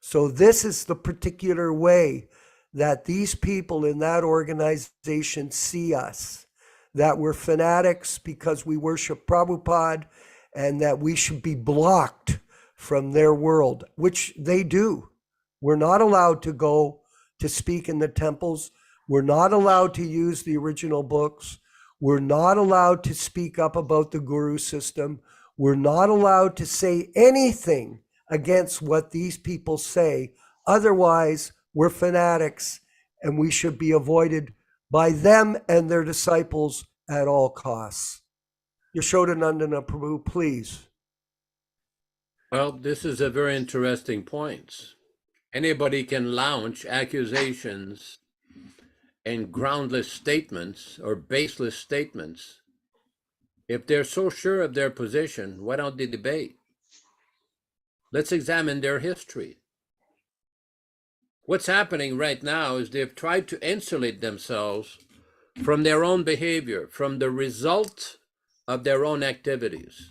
Speaker 2: So this is the particular way that these people in that organization see us, that we're fanatics because we worship Prabhupada, and that we should be blocked from their world, which they do. We're not allowed to go to speak in the temples. We're not allowed to use the original books. We're not allowed to speak up about the guru system. We're not allowed to say anything against what these people say. Otherwise, we're fanatics, and we should be avoided by them and their disciples at all costs. Yaśodā-nandana Prabhu, please.
Speaker 3: Well, this is a very interesting point. anybody can launch accusations and groundless statements or baseless statements. If they're so sure of their position, why don't they debate? Let's examine their history. What's happening right now is they've tried to insulate themselves from their own behavior, from the result of their own activities.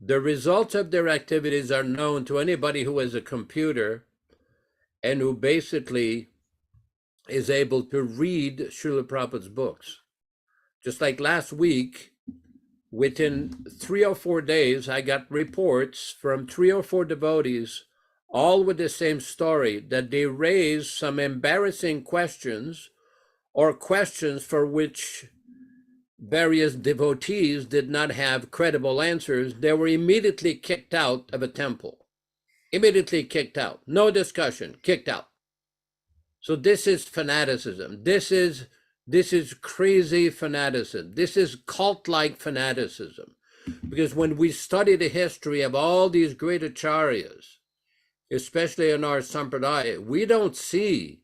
Speaker 3: The results of their activities are known to anybody who has a computer and who basically is able to read Srila Prabhupada's books. Just like last week, within 3 or 4 days, I got reports from 3 or 4 devotees, all with the same story, that they raised some embarrassing questions or questions for which various devotees did not have credible answers. They were immediately kicked out of a temple. Immediately kicked out. No discussion, kicked out. So this is fanaticism. This is crazy fanaticism. This is cult-like fanaticism. Because when we study the history of all these great acharyas, especially in our sampradaya, we don't see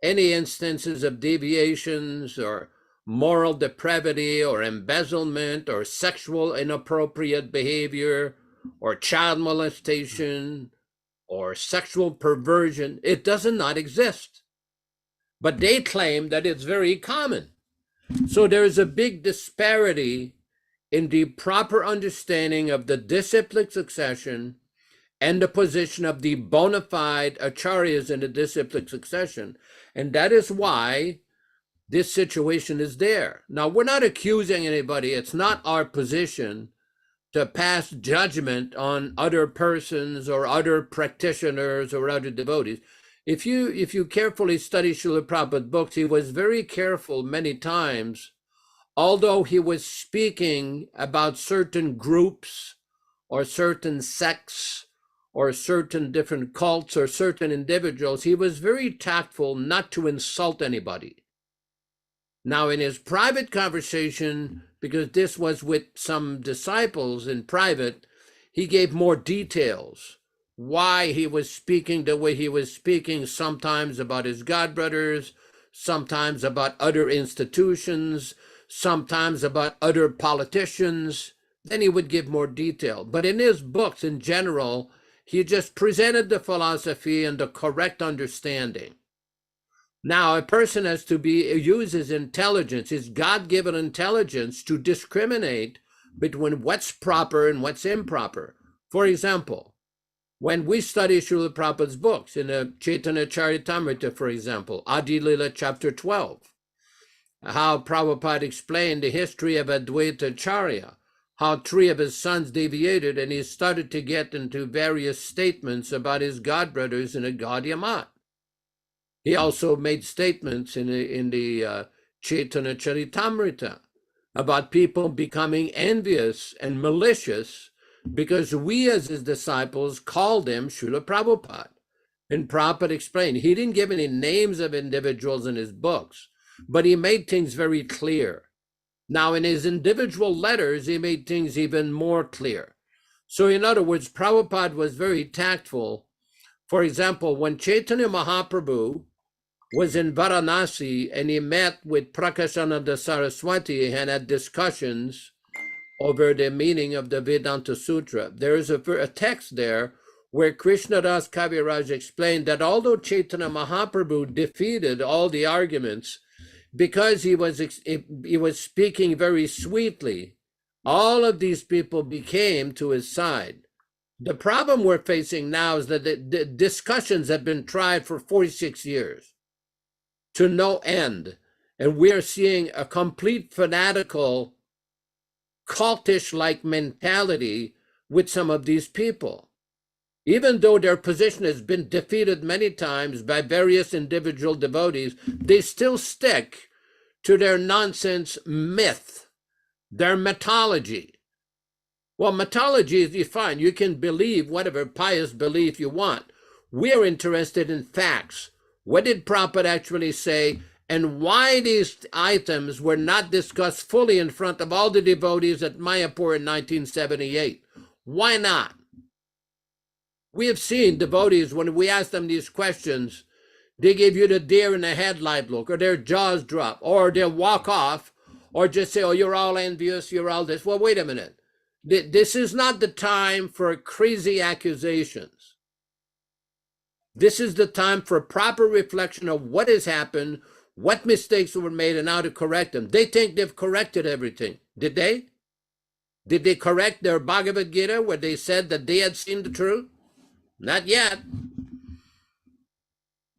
Speaker 3: any instances of deviations or moral depravity or embezzlement or sexual inappropriate behavior or child molestation or sexual perversion. It does not exist. But they claim that it's very common. So there's a big disparity in the proper understanding of the disciplic succession and the position of the bona fide acharyas in the disciplic succession. And that is why this situation is there. Now, we're not accusing anybody. It's not our position to pass judgment on other persons or other practitioners or other devotees. If you carefully study Srila Prabhupada's books, he was very careful many times, although he was speaking about certain groups or certain sects or certain different cults or certain individuals, he was very tactful not to insult anybody. Now, in his private conversation, because this was with some disciples in private, he gave more details. Why he was speaking the way he was speaking, sometimes about his godbrothers, sometimes about other institutions, sometimes about other politicians. Then he would give more detail. But in his books in general, he just presented the philosophy and the correct understanding. Now, a person has to use his intelligence, his God-given intelligence, to discriminate between what's proper and what's improper. For example, when we study Srila Prabhupada's books, in the Caitanya-caritāmṛta, for example, Adi Lila chapter 12, how Prabhupada explained the history of Advaita Acharya, how 3 of his sons deviated, and he started to get into various statements about his godbrothers in the Gaudiya Math. He also made statements in the Caitanya-caritāmṛta about people becoming envious and malicious because we as his disciples called him Srila Prabhupada. And Prabhupada explained, he didn't give any names of individuals in his books, but he made things very clear. Now, in his individual letters, he made things even more clear. So in other words, Prabhupada was very tactful. For example, when Chaitanya Mahaprabhu was in Varanasi and he met with Prakashananda Saraswati and had discussions over the meaning of the Vedanta Sutra, there is a text there where Krishna Das Kaviraj explained that although Chaitanya Mahaprabhu defeated all the arguments because he was speaking very sweetly, all of these people became to his side. The problem we're facing now is that the discussions have been tried for 46 years to no end. And we are seeing a complete fanatical, cultish-like mentality with some of these people. Even though their position has been defeated many times by various individual devotees, they still stick to their nonsense myth, their mythology. Well, mythology is fine. You can believe whatever pious belief you want. We're interested in facts. What did Prabhupada actually say, and why these items were not discussed fully in front of all the devotees at Mayapur in 1978? Why not? We have seen devotees, when we ask them these questions, they give you the deer in the headlight look, or their jaws drop, or they'll walk off, or just say, oh, you're all envious, you're all this. Well, wait a minute. This is not the time for crazy accusations. This is the time for proper reflection of what has happened, what mistakes were made, and how to correct them. They think they've corrected everything. Did they? Did they correct their Bhagavad Gita where they said that they had seen the truth? Not yet.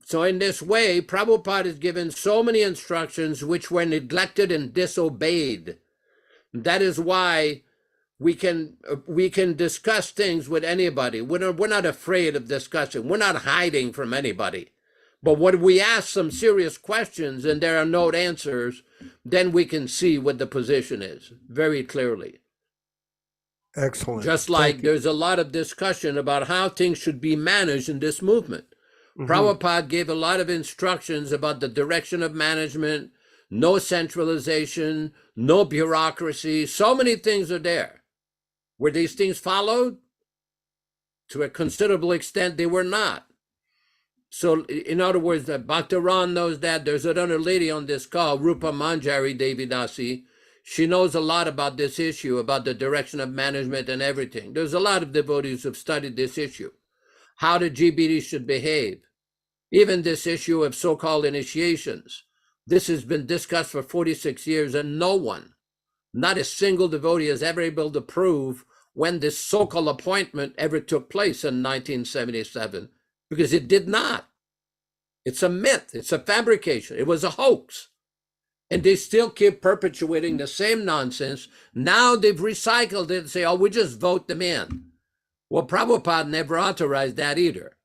Speaker 3: So in this way, Prabhupada is given so many instructions which were neglected and disobeyed. That is why we can discuss things with anybody. We're not afraid of discussing. We're not hiding from anybody. But when we ask some serious questions and there are no answers, then we can see what the position is very clearly.
Speaker 2: Excellent.
Speaker 3: Just like there's a lot of discussion about how things should be managed in this movement. Prabhupada gave a lot of instructions about the direction of management, no centralization, no bureaucracy. So many things are there. Were these things followed? To a considerable extent, they were not. So in other words, Bhaktaran knows that. There's another lady on this call, Rupa Manjari Devi Dasi. She knows a lot about this issue, about the direction of management and everything. There's a lot of devotees who've studied this issue, how the GBD should behave. Even this issue of so-called initiations. This has been discussed for 46 years and no one, not a single devotee has ever able to prove when this so-called appointment ever took place in 1977, because it did not. It's a myth, it's a fabrication, it was a hoax. And they still keep perpetuating the same nonsense. Now they've recycled it and say, oh, we just vote them in. Well, Prabhupada never authorized that either.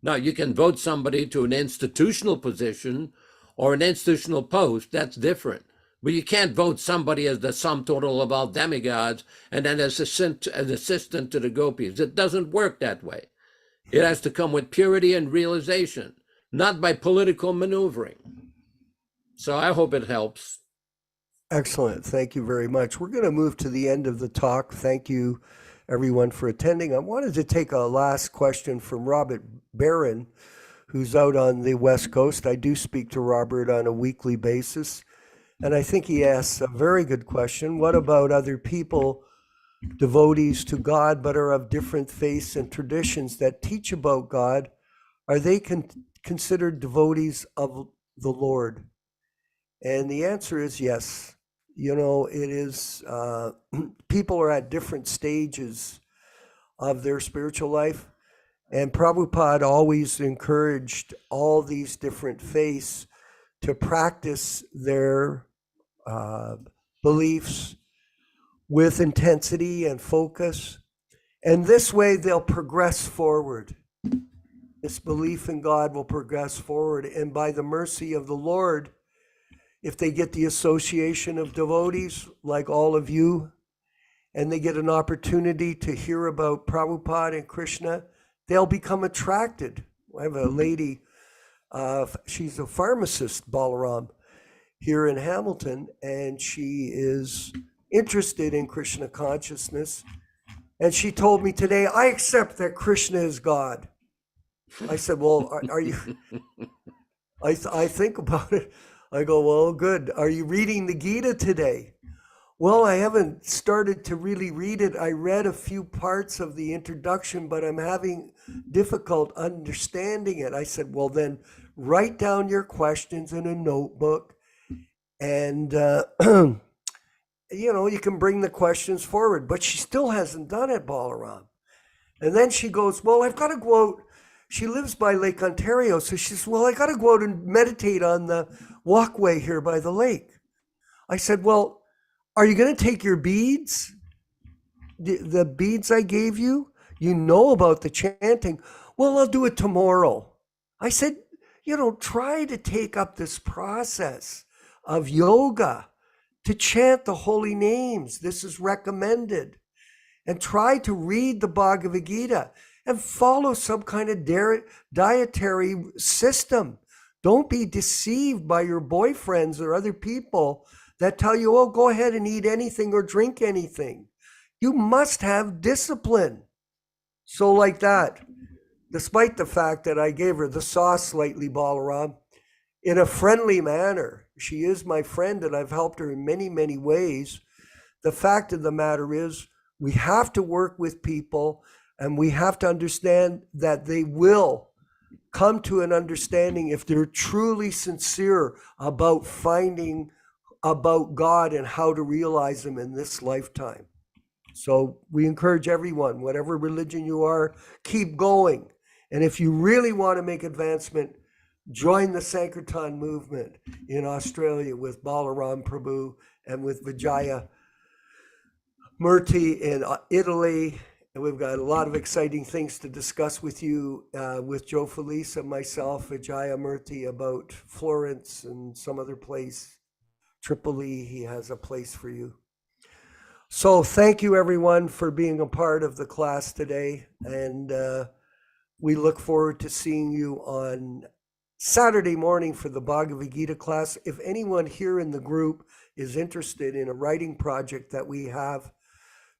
Speaker 3: Now, you can vote somebody to an institutional position or an institutional post, that's different. But you can't vote somebody as the sum total of all demigods and then as an assistant to the gopis. It doesn't work that way. It has to come with purity and realization, not by political maneuvering. So I hope it helps.
Speaker 2: Excellent. Thank you very much. We're going to move to the end of the talk. Thank you, everyone, for attending. I wanted to take a last question from Robert Barron, who's out on the West Coast. I do speak to Robert on a weekly basis, and I think he asks a very good question. What about other people, devotees to God, but are of different faiths and traditions that teach about God? Are they considered devotees of the Lord? And the answer is yes. You know, it is, people are at different stages of their spiritual life. And Prabhupada always encouraged all these different faiths to practice their beliefs with intensity and focus. And this way they'll progress forward. This belief in God will progress forward. And by the mercy of the Lord, if they get the association of devotees like all of you, and they get an opportunity to hear about Prabhupada and Krishna, they'll become attracted. I have a lady, she's a pharmacist, Balaram, here in Hamilton, and she is interested in Krishna consciousness. And she told me today, I accept that Krishna is God. I said, well, are you, I think about it. I go, well, good. Are you reading the Gita today? Well, I haven't started to really read it. I read a few parts of the introduction, but I'm having difficult understanding it. I said, well, then write down your questions in a notebook and, you know, you can bring the questions forward. But she still hasn't done it, Balaram. And then she goes, well, I've got to go out. She lives by Lake Ontario. So she says, well, I got to go out and meditate on the walkway here by the lake. I said, well, are you going to take your beads? The beads I gave you? You know about the chanting. Well, I'll do it tomorrow. I said, you know, try to take up this process of yoga to chant the holy names. This is recommended. And try to read the Bhagavad Gita and follow some kind of dietary system. Don't be deceived by your boyfriends or other people that tell you, oh, go ahead and eat anything or drink anything. You must have discipline. So like that, despite the fact that I gave her the sauce slightly, Balaram, in a friendly manner, she is my friend and I've helped her in many, many ways. The fact of the matter is we have to work with people and we have to understand that they will come to an understanding if they're truly sincere about finding about God and how to realize him in this lifetime. So we encourage everyone, whatever religion you are, keep going. And if you really want to make advancement, join the Sankirtan movement in Australia with Balaram Prabhu and with Vijaya Murti in Italy. And we've got a lot of exciting things to discuss with you, with Joe Felice and myself, Vijaya Murti, about Florence and some other place. Tripoli, he has a place for you. So thank you everyone for being a part of the class today. And we look forward to seeing you on Saturday morning for the Bhagavad Gita class. If anyone here in the group is interested in a writing project that we have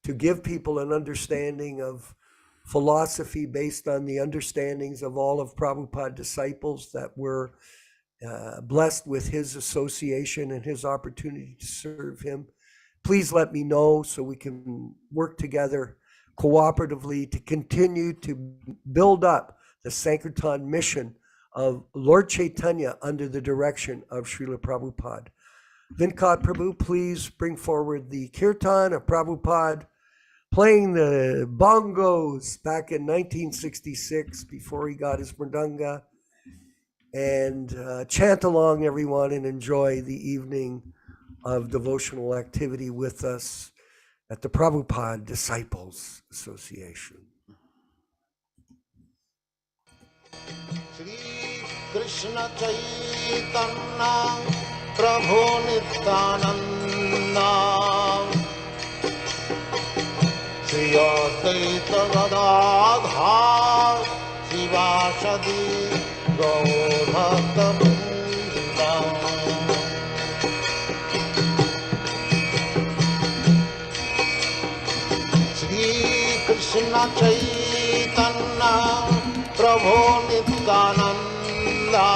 Speaker 2: to give people an understanding of philosophy based on the understandings of all of Prabhupada disciples that were blessed with his association and his opportunity to serve him, please let me know so we can work together cooperatively to continue to build up the Sankirtan mission of Lord Chaitanya under the direction of Srila Prabhupada. Vinkat Prabhu, please bring forward the kirtan of Prabhupada playing the bongos back in 1966 before he got his mridanga. And chant along, everyone, and enjoy the evening of devotional activity with us at the Prabhupada Disciples Association.
Speaker 1: Shri Krishna Caitanya Prabhu Nityananda Shri Advaita Gadadhar Shivāsadi Gaur Bhakta Vrinda Shri Krishna Caitanya Prabhu Nityananda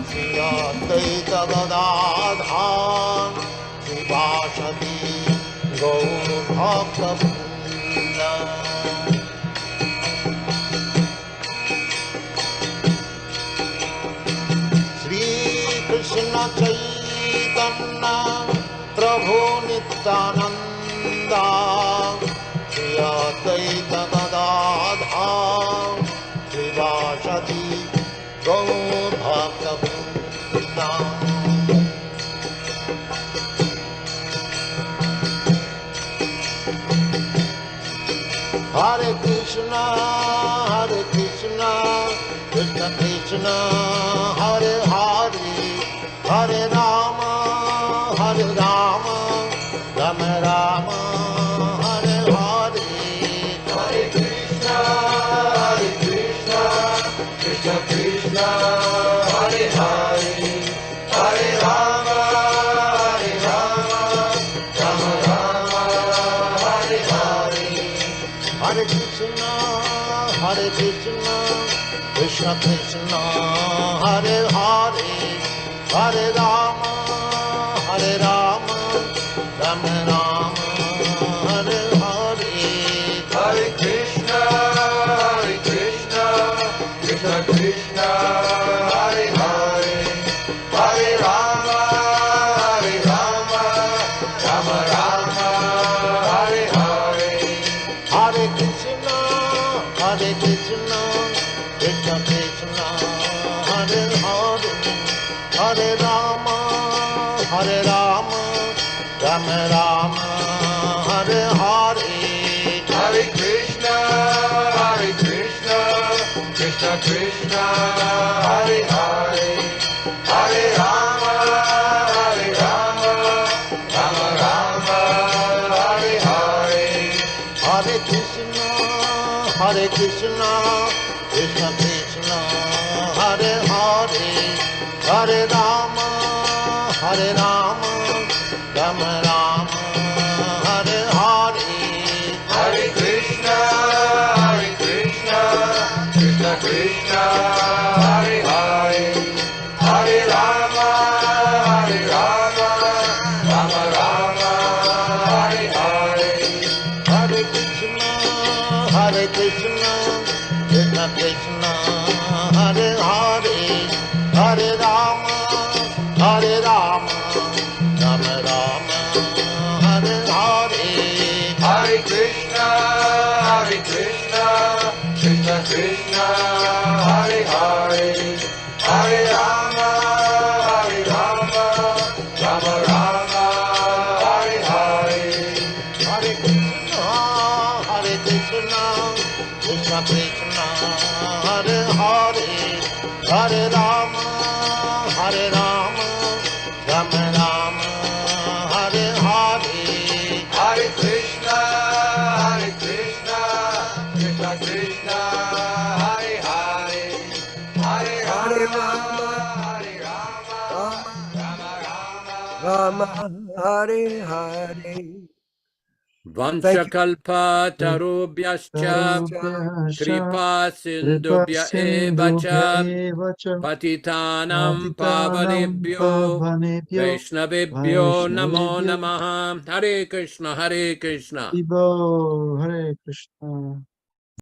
Speaker 1: Shri Advaita Gadadhar Shivāsadi Gaur Bhakta Vrinda Krishna Caitanya Prabhu Nityananda Shri Advaita Gadadhar Shivāsadi Gaur Bhakta Vrinda Hare Krishna Krishna Krishna Hare Hare Hare Rama Rama Rama Hare Hare Hare Krishna Krishna Krishna Hare Hare Hare Rama Rama Rama Hare Hare Hare Krishna Krishna Krishna Hare Hare Hare Rama Rama Rama Hare Hare Hare Krishna Krishna Krishna Hare Hare Hare Rama Rama Rama Hare Hare Hare Krishna Krishna Krishna Hare Hare Hare Rama Rama Rama Hare Hare Hare Krishna Krishna Krishna Hare Hare Hare Rama Rama Rama Hare Hare Hare Krishna Krishna Krishna Hare Hare Hare Rama Rama Rama Hare Hare Hare Krishna Krishna, Hare Hare, Hare Rama, Hare Rama, Rama Rama, Hare Hare, Hare Krishna, Krishna Krishna, Hare Hare, Hare Rama, Hare Rama, Rama Rama, Hare Hare, Hare Krishna, Krishna Krishna, Hare Hare, Hare Rama, Hare Rama, Rama Rama,
Speaker 2: Rama Hare Hare.
Speaker 3: Vanchakalpatarubhyascha kripa sindubhya evacha patitanam pavanebhyo vaishnavebhyo namo namaha. Hare Krishna, Hare Krishna.
Speaker 7: Hare Krishna.